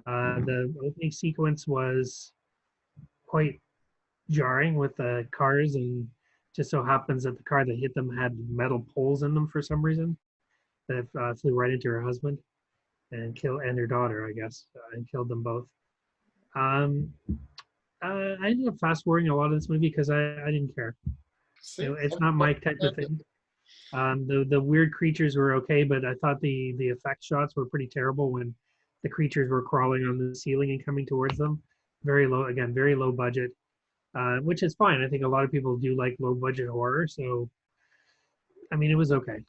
The opening sequence was quite jarring with the cars, and just so happens that the car that hit them had metal poles in them for some reason that flew right into her husband and their daughter, I guess, and killed them both. I ended up fast forwarding a lot of this movie because I didn't care. It's not my type of thing. The weird creatures were okay, but I thought the effect shots were pretty terrible when the creatures were crawling on the ceiling and coming towards them. Very low budget. Which is fine. I think a lot of people do like low budget horror. So, I mean, it was okay.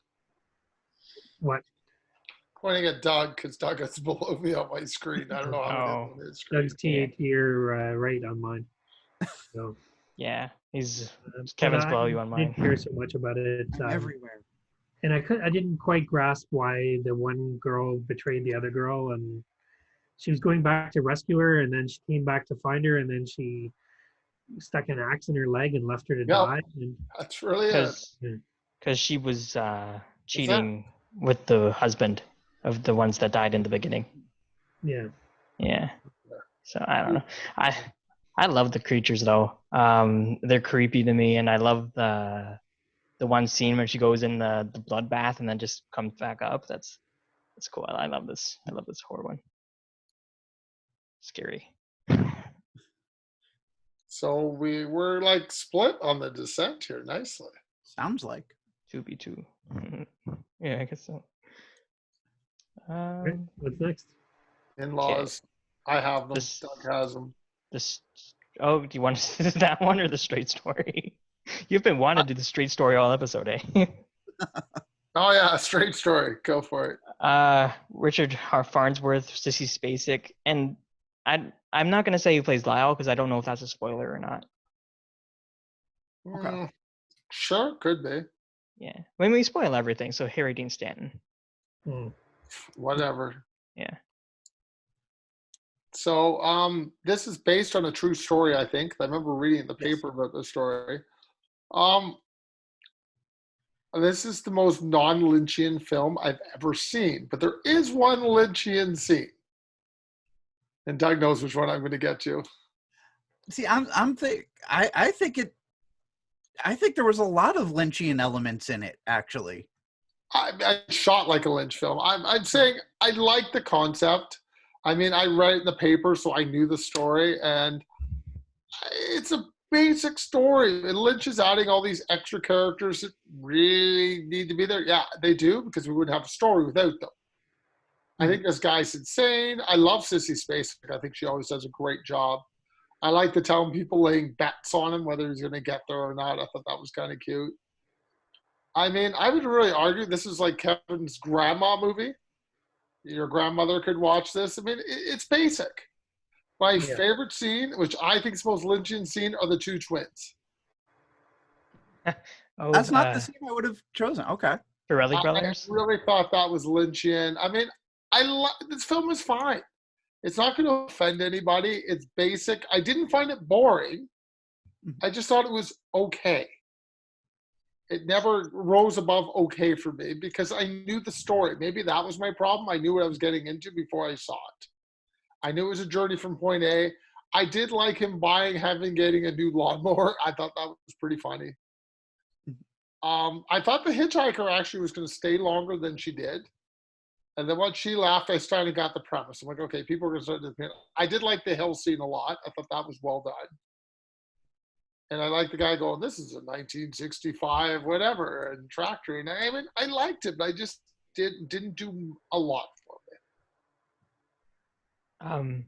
What? Pointing at Doug because Doug is below me on my screen. I don't know how it is on his screen. Doug's TAT right on mine. So, yeah, Kevin's below you on mine. I didn't care so much about it. Everywhere. And I didn't quite grasp why the one girl betrayed the other girl, and she was going back to rescue her, and then she came back to find her, and then she stuck an axe in her leg and left her to die. And that's really it. Because she was cheating with the husband of the ones that died in the beginning. Yeah. Yeah. So I don't know. I love the creatures though. They're creepy to me, and I love the one scene when she goes in the bloodbath and then just comes back up. That's cool. I love this. I love this horror one. Scary. So we were like split on the descent here nicely. Sounds like 2v2. Yeah, I guess so. Okay, what's next? In-laws. Okay. I have them. Doug has them. Do you want to do that one or the straight story? You've been wanting to do the straight story all episode, eh? Oh yeah, straight story. Go for it. Richard Farnsworth, Sissy Spacek, and I'm not gonna say who plays Lyle because I don't know if that's a spoiler or not. Okay. Sure, could be. Yeah, I mean, we spoil everything. So Harry Dean Stanton. Whatever. Yeah. So this is based on a true story, I think. I remember reading the paper about the story. This is the most non-Lynchian film I've ever seen, but there is one Lynchian scene. And Doug knows which one I'm going to get to. See, I think there was a lot of Lynchian elements in it, actually. I shot like a Lynch film. I'm saying I like the concept. I mean, I read it in the paper, so I knew the story, and it's a basic story. And Lynch is adding all these extra characters that really need to be there. Yeah, they do, because we wouldn't have a story without them. I think this guy's insane. I love Sissy Spacek. I think she always does a great job. I like the telling people laying bets on him, whether he's going to get there or not. I thought that was kind of cute. I mean, I would really argue this is like Kevin's grandma movie. Your grandmother could watch this. I mean, it's basic. My favorite scene, which I think is the most Lynchian scene, are the two twins. That's not the scene I would have chosen. Okay. Pirelli Brothers? I really thought that was Lynchian. I mean, this film is fine. It's not going to offend anybody. It's basic. I didn't find it boring. I just thought it was okay. It never rose above okay for me because I knew the story. Maybe that was my problem. I knew what I was getting into before I saw it. I knew it was a journey from point A. I did like him getting a new lawnmower. I thought that was pretty funny. I thought the hitchhiker actually was going to stay longer than she did. And then once she left, I started got the premise. I'm like, okay, people are going to start to. I did like the hill scene a lot. I thought that was well done. And I like the guy going, this is a 1965 whatever and tractor. And I mean, I liked him. I just didn't do a lot for me.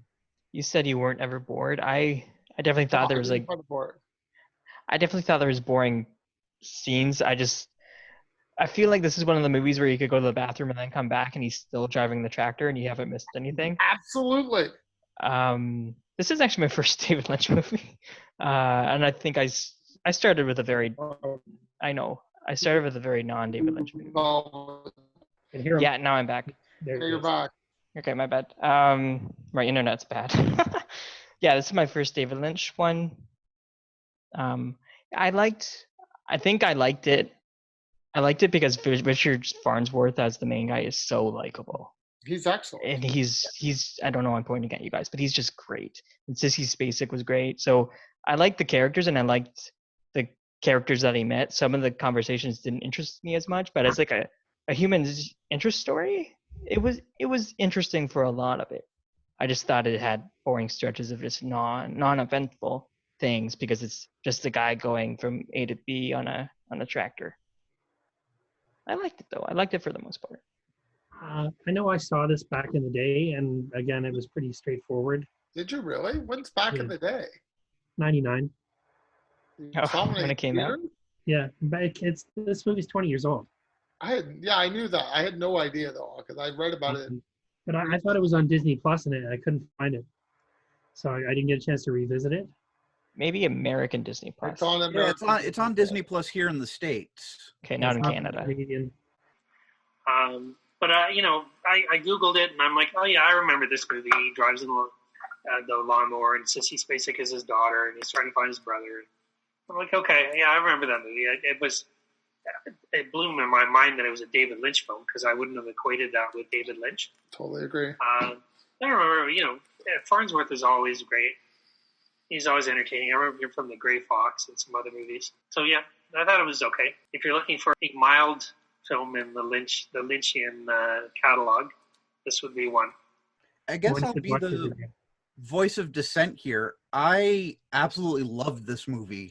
You said you weren't ever bored. I definitely thought there was like bored. I definitely thought there was boring scenes. I feel like this is one of the movies where you could go to the bathroom and then come back and he's still driving the tractor and you haven't missed anything. Absolutely. This is actually my first David Lynch movie, and I think I started with a very non-David Lynch movie. Yeah, now I'm back. There you're back. Okay, my bad. My internet's bad. Yeah, this is my first David Lynch one. I liked it. I liked it because Richard Farnsworth as the main guy is so likable. He's excellent. And he's I don't know, I'm pointing at you guys, but he's just great. And Sissy Spacek was great. So I liked the characters and I liked the characters that he met. Some of the conversations didn't interest me as much, but as like a human's interest story, it was interesting for a lot of it. I just thought it had boring stretches of just non-eventful things because it's just a guy going from A to B on a tractor. I liked it though. I liked it for the most part. I know I saw this back in the day, and again, it was pretty straightforward. Did you really? When's back in the day? 99. When it came out? Yeah, but this movie's 20 years old. I knew that. I had no idea though, because I read about it. But I thought it was on Disney Plus, and I couldn't find it, so I didn't get a chance to revisit it. Maybe American Disney Plus. It's on Disney Plus here in the States. Okay, not in Canada. But I Googled it and I'm like, oh yeah, I remember this movie. He drives the lawnmower and Sissy Spacek is his daughter and he's trying to find his brother. I'm like, okay, yeah, I remember that movie. It blew in my mind that it was a David Lynch film because I wouldn't have equated that with David Lynch. Totally agree. I remember, Farnsworth is always great. He's always entertaining. I remember him from The Gray Fox and some other movies. So yeah, I thought it was okay. If you're looking for a mild film in the Lynchian catalog, this would be one. I guess I'll be the voice of dissent here. I absolutely loved this movie.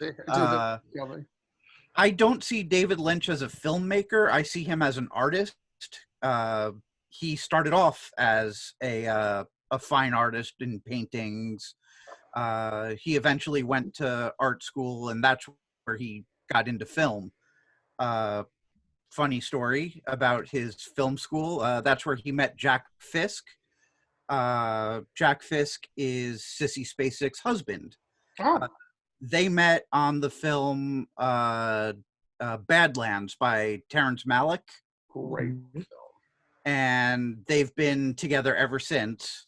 I don't see David Lynch as a filmmaker. I see him as an artist. He started off as a fine artist in paintings. He eventually went to art school, and that's where he got into film. Funny story about his film school. That's where he met Jack Fisk. Jack Fisk is Sissy Spacek's husband. Oh. They met on the film Badlands by Terrence Malick. Great film. And they've been together ever since.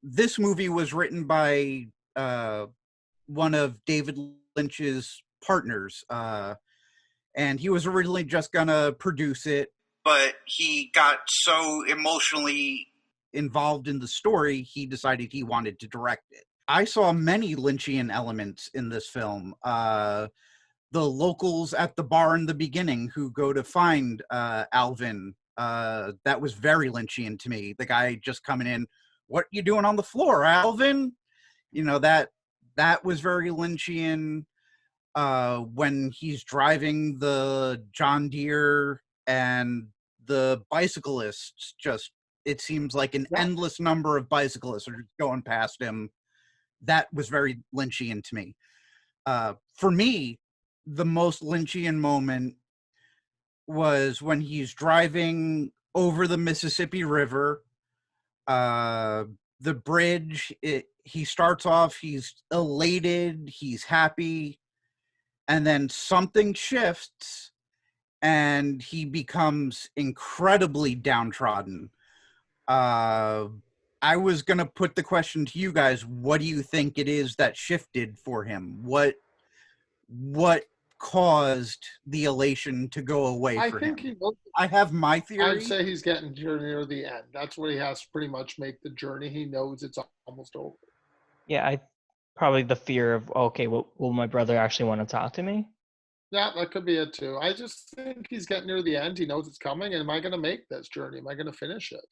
This movie was written by one of David Lynch's partners. And he was originally just gonna produce it. But he got so emotionally involved in the story, he decided he wanted to direct it. I saw many Lynchian elements in this film. The locals at the bar in the beginning who go to find Alvin, that was very Lynchian to me. The guy just coming in, what you doing on the floor, Alvin? That was very Lynchian. When he's driving the John Deere and the bicyclists, it seems like an endless number of bicyclists are just going past him. That was very Lynchian to me. For me, the most Lynchian moment was when he's driving over the Mississippi River. The bridge, he starts off, he's elated, he's happy, and then something shifts and he becomes incredibly downtrodden. I was going to put the question to you guys. What do you think it is that shifted for him? What caused the elation to go away for him? I have my theory. I'd say he's getting near the end. That's where he has to pretty much make the journey. He knows it's almost over. Yeah, I probably the fear of, okay, will my brother actually want to talk to me? Yeah, that could be it too. I just think he's getting near the end. He knows it's coming. And am I going to make this journey? Am I going to finish it?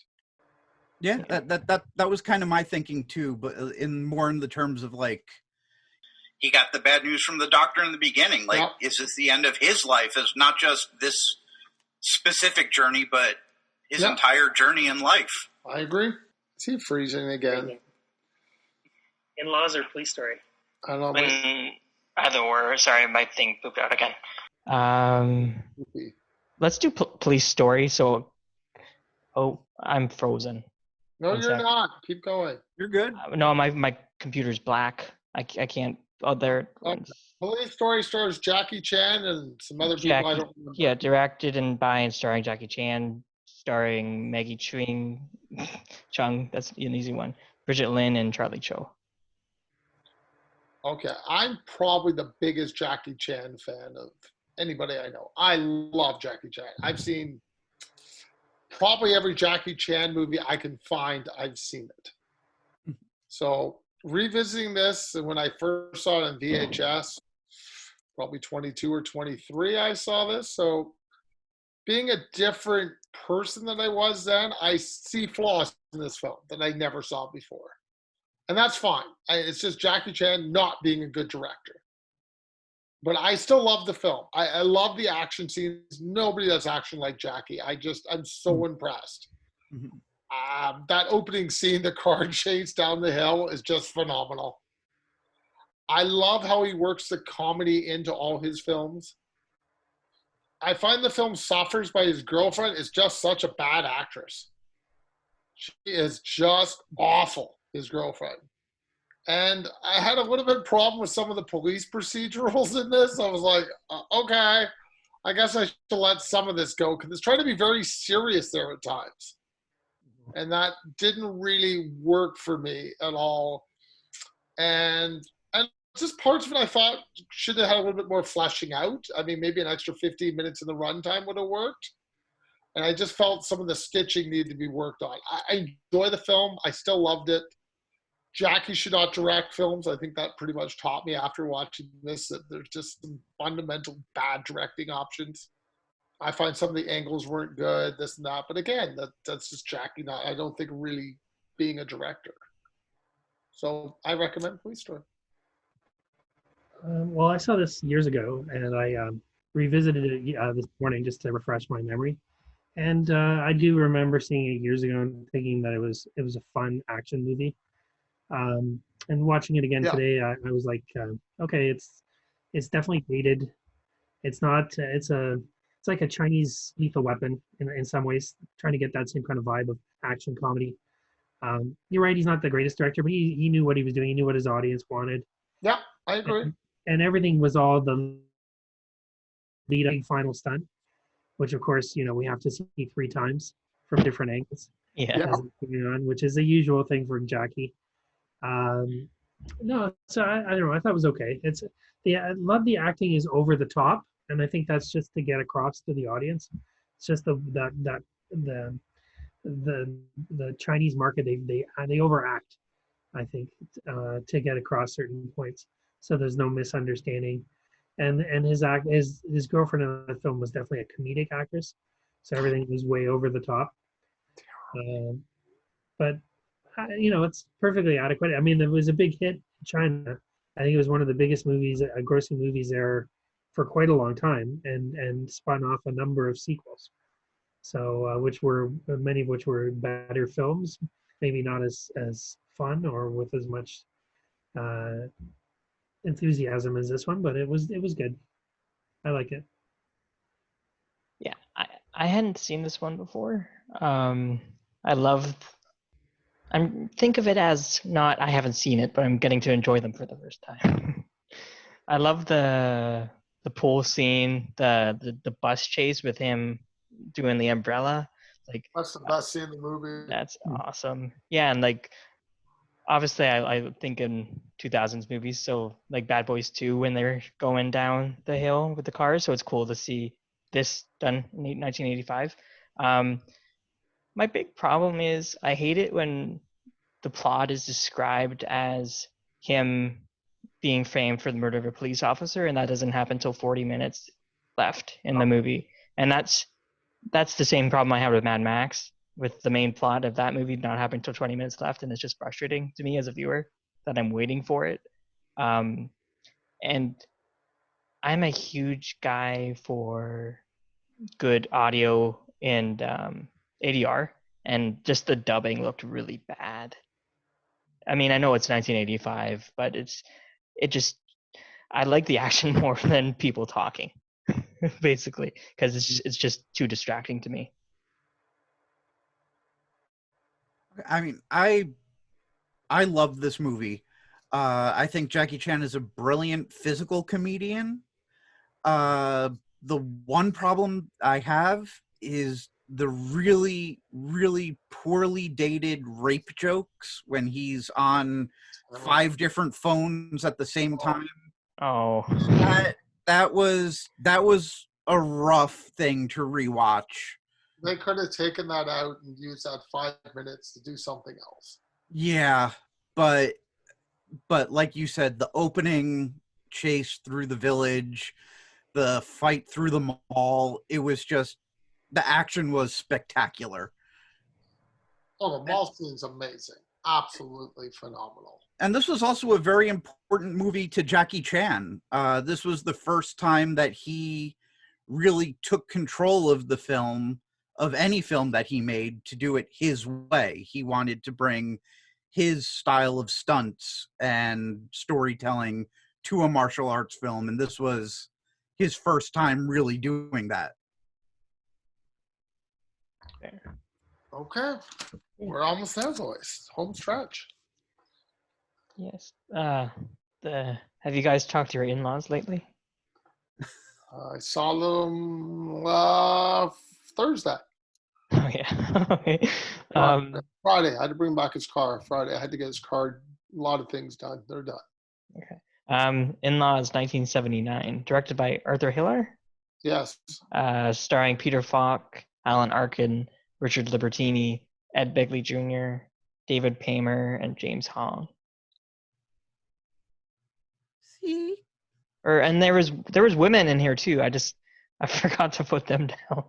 Yeah, that was kind of my thinking too, but in the terms of like, He got the bad news from the doctor in the beginning. Like, Yeah. is this the end of his life? It's not just this specific journey, but his Yeah. entire journey in life. I agree. Is he freezing again? In-laws or Police Story? I don't know. When either or, sorry, my thing pooped out again. Let's do Police Story. So, I'm frozen. No, One you're sec. not. Keep going. you're good. No, my computer's black. I can't. Oh, there. It Oh, went. Police Story stars Jackie Chan and some other people I Jackie, don't remember. yeah, directed and by and starring Jackie Chan, starring Maggie Chung. That's an easy one. Bridget Lin and Charlie Cho. Okay, I'm probably the biggest Jackie Chan fan of anybody I know. I love Jackie Chan. I've seen probably every Jackie Chan movie I can find. I've seen it. So revisiting this, and when I first saw it on VHS, probably 22 or 23, I saw this. So being a different person than I was then, I see flaws in this film that I never saw before. And that's fine. It's just Jackie Chan not being a good director. But I still love the film. I love the action scenes. Nobody does action like Jackie. I'm so impressed. Mhm. That opening scene, the car chase down the hill, is just phenomenal. I love how he works the comedy into all his films. I find the film suffers by his girlfriend is just such a bad actress. She is just awful, his girlfriend. And I had a little bit of problem with some of the police procedurals in this. I was like, okay, I guess I should let some of this go because it's trying to be very serious there at times. And that didn't really work for me at all. And just parts of it I thought should have had a little bit more fleshing out. I mean, maybe an extra 15 minutes in the runtime would have worked. And I just felt some of the stitching needed to be worked on. I enjoy the film. I still loved it. Jackie should not direct films. I think that pretty much taught me after watching this that there's just some fundamental bad directing options. I find some of the angles weren't good, this and that. But again, that's just Jackie not, I don't think, really being a director. So I recommend Police Story. Well, I saw this years ago, and I revisited it this morning just to refresh my memory. And I do remember seeing it years ago and thinking that it was a fun action movie. And watching it again Yeah. today, I was like, okay, it's definitely dated. It's not. It's like a Chinese Lethal Weapon in some ways, trying to get that same kind of vibe of action comedy. You're right. He's not the greatest director, but he knew what he was doing. He knew what his audience wanted. Yeah, I agree. And everything was all the lead up final stunt, which of course we have to see 3 times from different angles Yeah. Yeah. as it's going on, which is a usual thing for Jackie. No, so I don't know. I thought it was okay. I love the acting is over the top, and I think that's just to get across to the audience. It's just the Chinese market they overact, I think, to get across certain points, so there's no misunderstanding. And his girlfriend in the film was definitely a comedic actress, so everything was way over the top. But it's perfectly adequate. I mean, it was a big hit in China. I think it was one of the biggest movies, grossing movies there for quite a long time, and spun off a number of sequels. So, which were many of which were better films, maybe not as fun or with as much enthusiasm as this one, but it was good. I like it. Yeah, I hadn't seen this one before. I love. Think of it as not I haven't seen it, but I'm getting to enjoy them for the first time. I love the pool scene, the bus chase with him doing the umbrella. Like That's the best scene in the movie. that's awesome. Yeah, and like obviously I think in 2000s movies, so like Bad Boys 2 when they're going down the hill with the cars, so it's cool to see this done in 1985. My big problem is I hate it when the plot is described as him being framed for the murder of a police officer, and that doesn't happen until 40 minutes left in the movie. And that's the same problem I have with Mad Max, with the main plot of that movie not happening until 20 minutes left, and it's just frustrating to me as a viewer that I'm waiting for it. And I'm a huge guy for good audio and ADR, and just the dubbing looked really bad. I mean, I know it's 1985, but I like the action more than people talking, basically, because it's just too distracting to me. I mean, I love this movie. I think Jackie Chan is a brilliant physical comedian. The one problem I have is the really, really poorly dated rape jokes when he's on 5 different phones at the same time. Oh, That was a rough thing to rewatch. They could have taken that out and used that 5 minutes to do something else. Yeah, but like you said, the opening chase through the village, the fight through the mall, it was just, the action was spectacular. Oh, the mall scene's amazing. Absolutely phenomenal. And this was also a very important movie to Jackie Chan. This was the first time that he really took control of the film, of any film that he made, to do it his way. He wanted to bring his style of stunts and storytelling to a martial arts film, and this was his first time really doing that. Okay. We're almost there, boys. Home stretch. yes. Have you guys talked to your in-laws lately? I saw them Thursday. Oh yeah. Okay. Friday. I had to bring back his car. Friday, I had to get his car. A lot of things done. They're done. Okay. In-Laws 1979, directed by Arthur Hiller, Yes. starring Peter Falk, Alan Arkin, Richard Libertini, Ed Begley Jr., David Paymer, and James Hong. See? And there was women in here too. I forgot to put them down.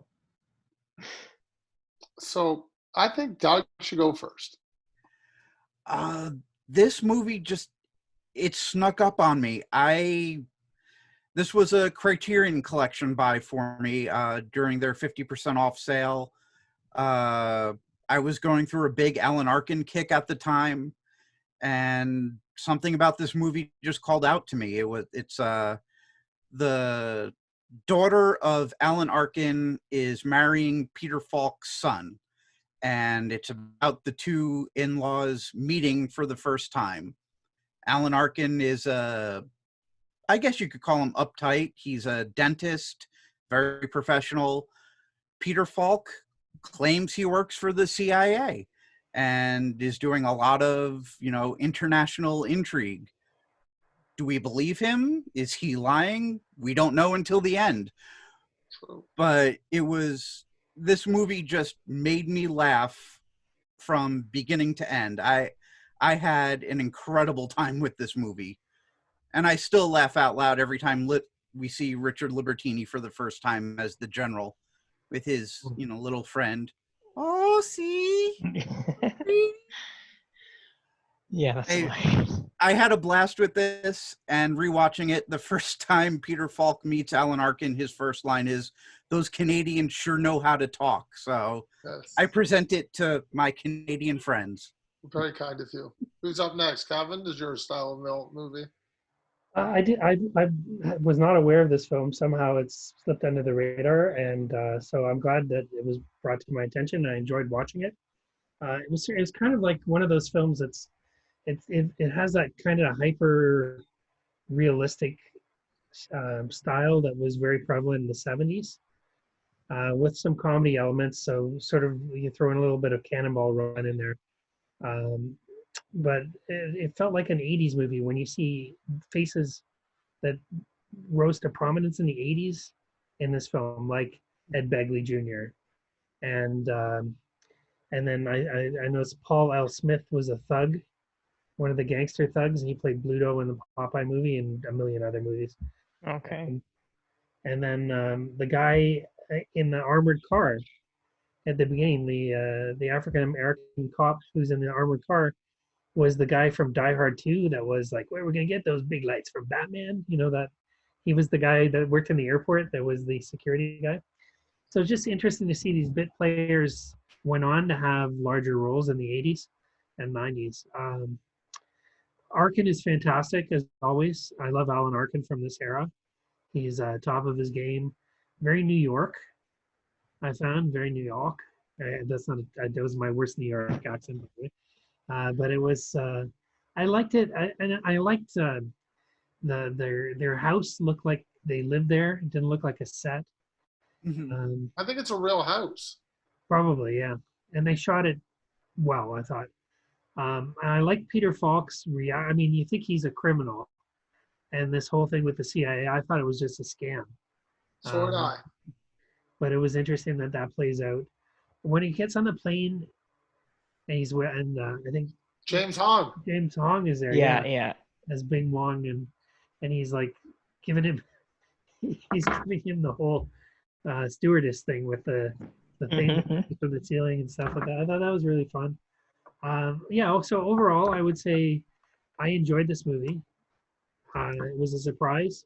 So I think Doug should go first. This movie just, it snuck up on me. This was a Criterion Collection buy for me during their 50% off sale. I was going through a big Alan Arkin kick at the time, and something about this movie just called out to me. It's the daughter of Alan Arkin is marrying Peter Falk's son, and it's about the two in-laws meeting for the first time. Alan Arkin is I guess you could call him uptight. He's a dentist, very professional. Peter Falk claims he works for the CIA and is doing a lot of, international intrigue. Do we believe him? Is he lying? We don't know until the end. True. But this movie just made me laugh from beginning to end. I had an incredible time with this movie. And I still laugh out loud every time we see Richard Libertini for the first time as the general with his, little friend. Oh, see? Yeah, that's hilarious. I had a blast with this, and rewatching it, the first time Peter Falk meets Alan Arkin, his first line is, "Those Canadians sure know how to talk." So Yes. I present it to my Canadian friends. Very kind of you. Who's up next? Kevin, is your style of movie? I was not aware of this film. Somehow it's slipped under the radar, and so I'm glad that it was brought to my attention. I enjoyed watching it. It's kind of like one of those films that's it has that kind of hyper realistic style that was very prevalent in the 70s, with some comedy elements. So sort of you throw in a little bit of Cannonball Run in there. But it felt like an 80s movie when you see faces that rose to prominence in the 80s in this film, like Ed Begley Jr. And then I noticed Paul L. Smith was a thug one of the gangster thugs, and he played Bluto in the Popeye movie and a million other movies. Okay. And then the guy in the armored car at the beginning, the African American cop who's in the armored car, was the guy from Die Hard 2 that was like, where are we gonna get those big lights from Batman? You know, that he was the guy that worked in the airport that was the security guy. So it's just interesting to see these bit players went on to have larger roles in the 80s and 90s. Arkin is fantastic as always. I love Alan Arkin from this era. He's top of his game. Very New York, I found. Very New York. That's not. That was my worst New York accent, by the way. But it was. I liked it, and I liked their house looked like they lived there. It didn't look like a set. I think it's a real house. Probably, yeah. And they shot it well, I thought. And I like Peter Falk's I mean, you think he's a criminal, and this whole thing with the CIA, I thought it was just a scam. So did I. But it was interesting that that plays out. When he gets on the plane, and I think James Hong. James Hong is there. Yeah. As Bing Wong, and he's like giving him, he's giving him the whole stewardess thing with the thing from the ceiling and stuff like that. I thought that was really fun. So overall, I would say I enjoyed this movie. It was a surprise.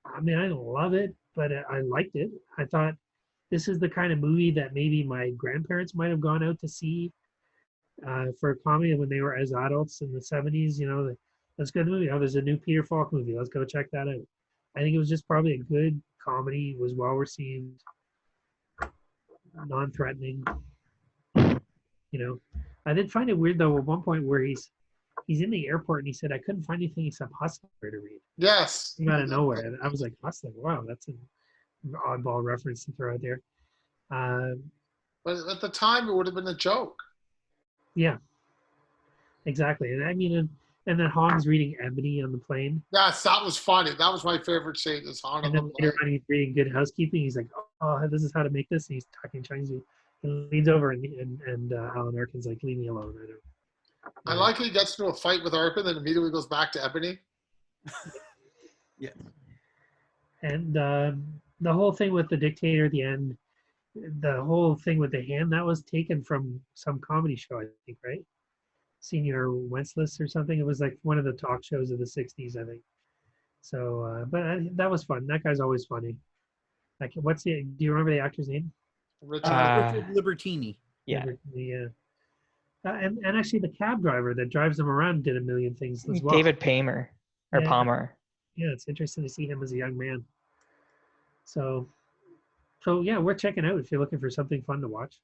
I mean, I don't love it, but I liked it. I thought this is the kind of movie that maybe my grandparents might have gone out to see for a comedy when they were as adults in the 70s. You know, let's go to the movie. Oh, there's a new Peter Falk movie. Let's go check that out. I think it was just probably a good comedy. It was well received, non-threatening. You know, I did find it weird though at one point where he's in the airport and he said, I couldn't find anything except Hustler to read. Yes. Came out of nowhere. And I was like, Hustler, wow, that's an oddball reference to throw out there. But at the time, it would have been a joke. Yeah, exactly. And I mean, and then Hong's reading Ebony on the plane. Yes, that was funny. That was my favorite scene. Is Hong And on then the later on, he's reading Good Housekeeping. He's like, oh, this is how to make this. And he's talking Chinese. He leans over and Alan Arkin's like, leave me alone. I don't. I like he gets into a fight with Arkin, then immediately goes back to Ebony. Yeah. And the whole thing with the dictator at the end, the whole thing with the hand, that was taken from some comedy show, I think, right? Senior Wenceslas or something. It was like one of the talk shows of the 60s, I think. So, that was fun. That guy's always funny. Like, do you remember the actor's name? Richard. Richard Libertini. Yeah. Yeah. And actually, the cab driver that drives them around did a million things as well. David Palmer or Yeah. Palmer. Yeah, it's interesting to see him as a young man. So yeah, worth checking out if you're looking for something fun to watch.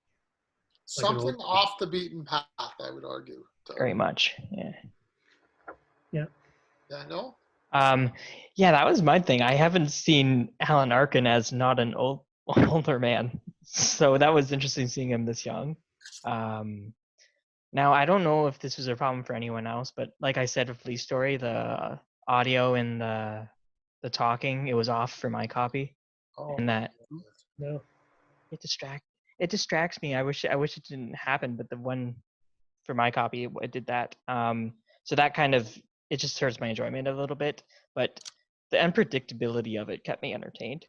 Something off the beaten path, I would argue. So, Very much. Yeah. yeah, no? Yeah, that was my thing. I haven't seen Alan Arkin as not an older man. So that was interesting seeing him this young. Now, I don't know if this was a problem for anyone else, but like I said with Lee's story, the audio and the talking, it was off for my copy. Oh, And that No. it distracts me. I wish it didn't happen, but the one for my copy, it did that. So that kind of, it just hurts my enjoyment a little bit, but the unpredictability of it kept me entertained.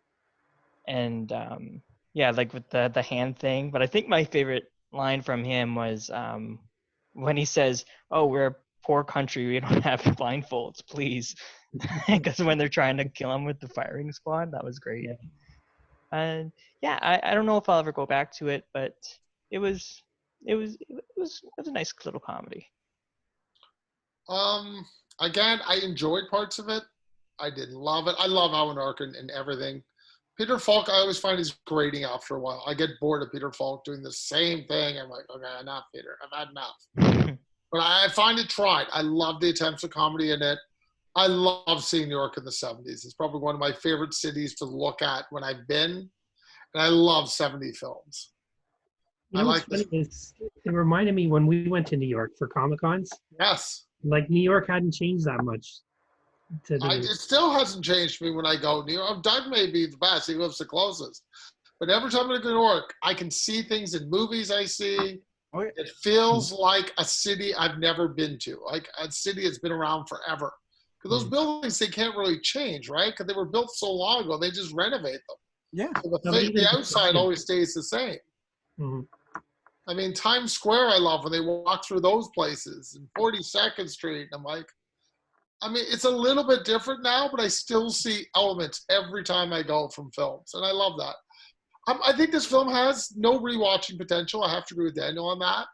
And yeah, like with the hand thing, but I think my favorite line from him was when he says, "Oh, we're a poor country, we don't have blindfolds, please," because when they're trying to kill him with the firing squad, that was great. Yeah. And yeah, I don't know if I'll ever go back to it, but it was a nice little comedy. Again, I enjoyed parts of it. I didn't love it. I love Alan Arkin and everything. Peter Falk, I always find he's grating after a while. I get bored of Peter Falk doing the same thing. I'm like, okay, enough, Peter. I've had enough. But I find it tried. I love the attempts at comedy in it. I love seeing New York in the 70s. It's probably one of my favorite cities to look at when I've been. And I love 70 films. You know what's funny is it reminded me when we went to New York for Comic-Cons. Yes. Like New York hadn't changed that much. It still hasn't changed me when I go New York. Doug may be the best. He lives the closest. But every time I go to New York, I can see things in movies I see, Oh, yeah. It feels like a city I've never been to, like a city that's been around forever. Because those buildings, they can't really change, right? Because they were built so long ago, they just renovate them. Yeah. So No, but even the outside yeah. always stays the same. Mhm. I mean, Times Square, I love when they walk through those places, and 42nd Street. And I'm like, I mean, it's a little bit different now, but I still see elements every time I go from films, and I love that. I think this film has no rewatching potential. I have to agree with Daniel on that.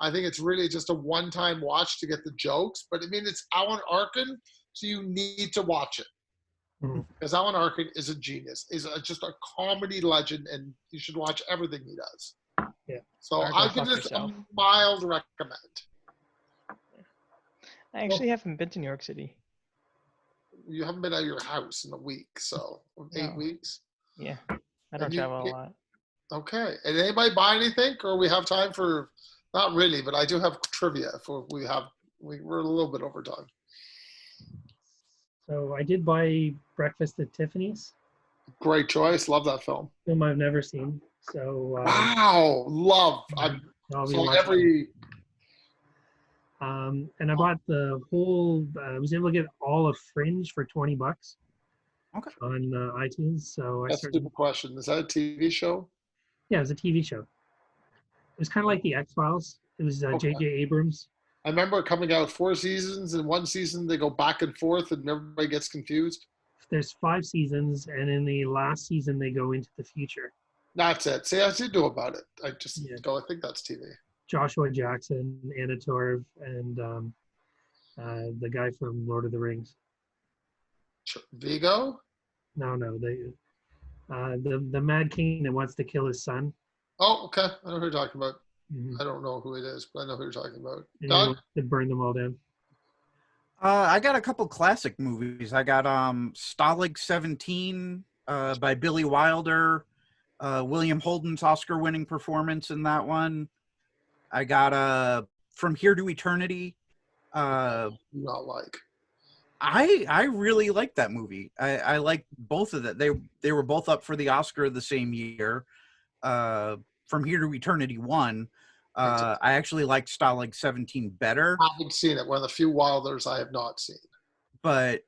I think it's really just a one-time watch to get the jokes. But I mean, it's Alan Arkin, so you need to watch it. Mhm. Because Alan Arkin is a genius. He's just a comedy legend, and you should watch everything he does. Yeah. So Or go I'll give fuck this yourself. a mild recommend. I actually haven't been to New York City. You haven't been out of your house in a week, so 8 No. weweeks. Yeah, I don't And you travel a get- lot. Okay. And anybody buy anything, or we have time for? Not really, but I do have trivia. For we're a little bit over time. So I did buy Breakfast at Tiffany's, Great choice. Love that film. film I've never seen. So Wow, love. I've I'll be so watching. every. And I bought the whole. I was able to get all of Fringe for $20 Okay. on iTunes. So I That's a started. stupid question. Is that a TV show? Yeah, it was a TV show. It was kind of like the X-Files. It was Okay. J.J. Abrams. I remember it coming out 4 seasons. In one season, they go back and forth, and everybody gets confused. There's 5 seasons, and in the last season, they go into the future. That's it. See, I did know about it. I just Yeah. go. I think that's TV. Joshua Jackson, Anna Torv, and the guy from Lord of the Rings. Vigo. No, the Mad King that wants to kill his son. Oh, okay. I know who you're talking about. Mhm. I don't know who it is, but I know who you're talking about. And he Doug? wants to burn them all down. I got a couple classic movies. I got Stalag 17 by Billy Wilder. William Holden's Oscar-winning performance in that one. I got From Here to Eternity. Not like. I really liked that movie. I liked both of them. They were both up for the Oscar the same year. From Here to Eternity won. I actually liked Stalag 17 better. I haven't seen it. One of the few Wilders I have not seen. But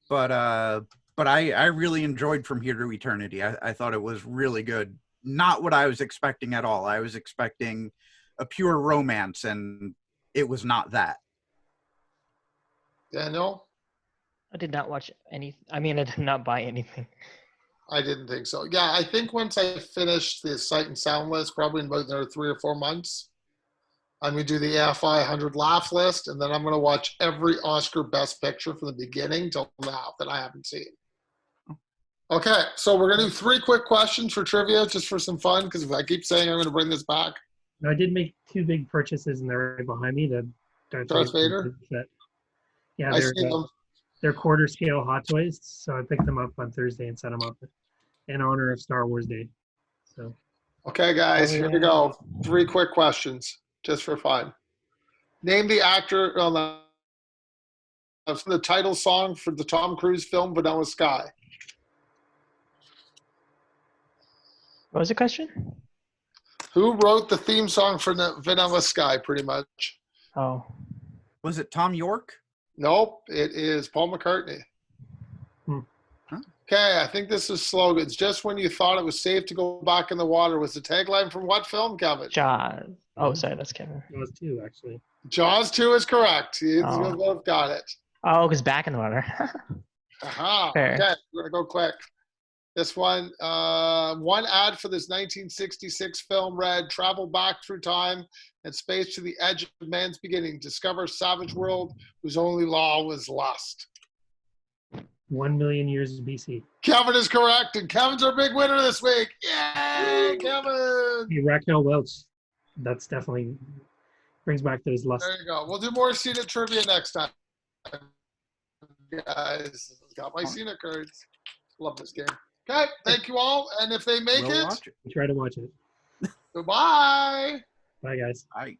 I really enjoyed From Here to Eternity. I thought it was really good. Not what I was expecting at all. I was expecting a pure romance, and it was not that. Daniel? I did not watch any. I mean, I did not buy anything. I didn't think so. Yeah, I think once I finish the Sight and Sound list, probably in about another 3 or 4 months, I'm going to do the AFI 100 laugh list, and then I'm going to watch every Oscar Best Picture from the beginning till now that I haven't seen. Okay, so we're going to do 3 quick questions for trivia, just for some fun, because if I keep saying I'm going to bring this back. Now, I did make 2 big purchases, and they're right behind me. The Darth Vader? set. Yeah, I see them. they're quarter scale Hot Toys, so I picked them up on Thursday and set them up in honor of Star Wars Day. So. Okay, guys, here we go. 3 quick questions, just for fun. Name the actor on the title song for the Tom Cruise film Vanilla Sky. What was the question? Who wrote the theme song for the Vanilla Sky, pretty much? Oh, Was it Tom York? Nope, it is Paul McCartney. Okay, I think this is slogans. Just when you thought it was safe to go back in the water was the tagline from what film, Kevin? Jaws. Oh, sorry, that's Kevin. Jaws 2, actually. Jaws 2 is correct. You Oh. both got it. Oh, because back in the water. Aha. Fair. Okay, we're going to go quick. This one ad for this 1966 film read, travel back through time and space to the edge of man's beginning, discover savage world whose only law was lust. 1 million years BC. Kevin is correct, and Kevin's our big winner this week. Yay, Kevin! Hey, Raquel Welch. That's definitely brings back those lust. There you go. We'll do more Cena trivia next time. Guys, got my Cena cards. Love this game. Okay, thank you all. And if they make We'll it, watch it. Try to watch it. goodbye. Bye, guys. I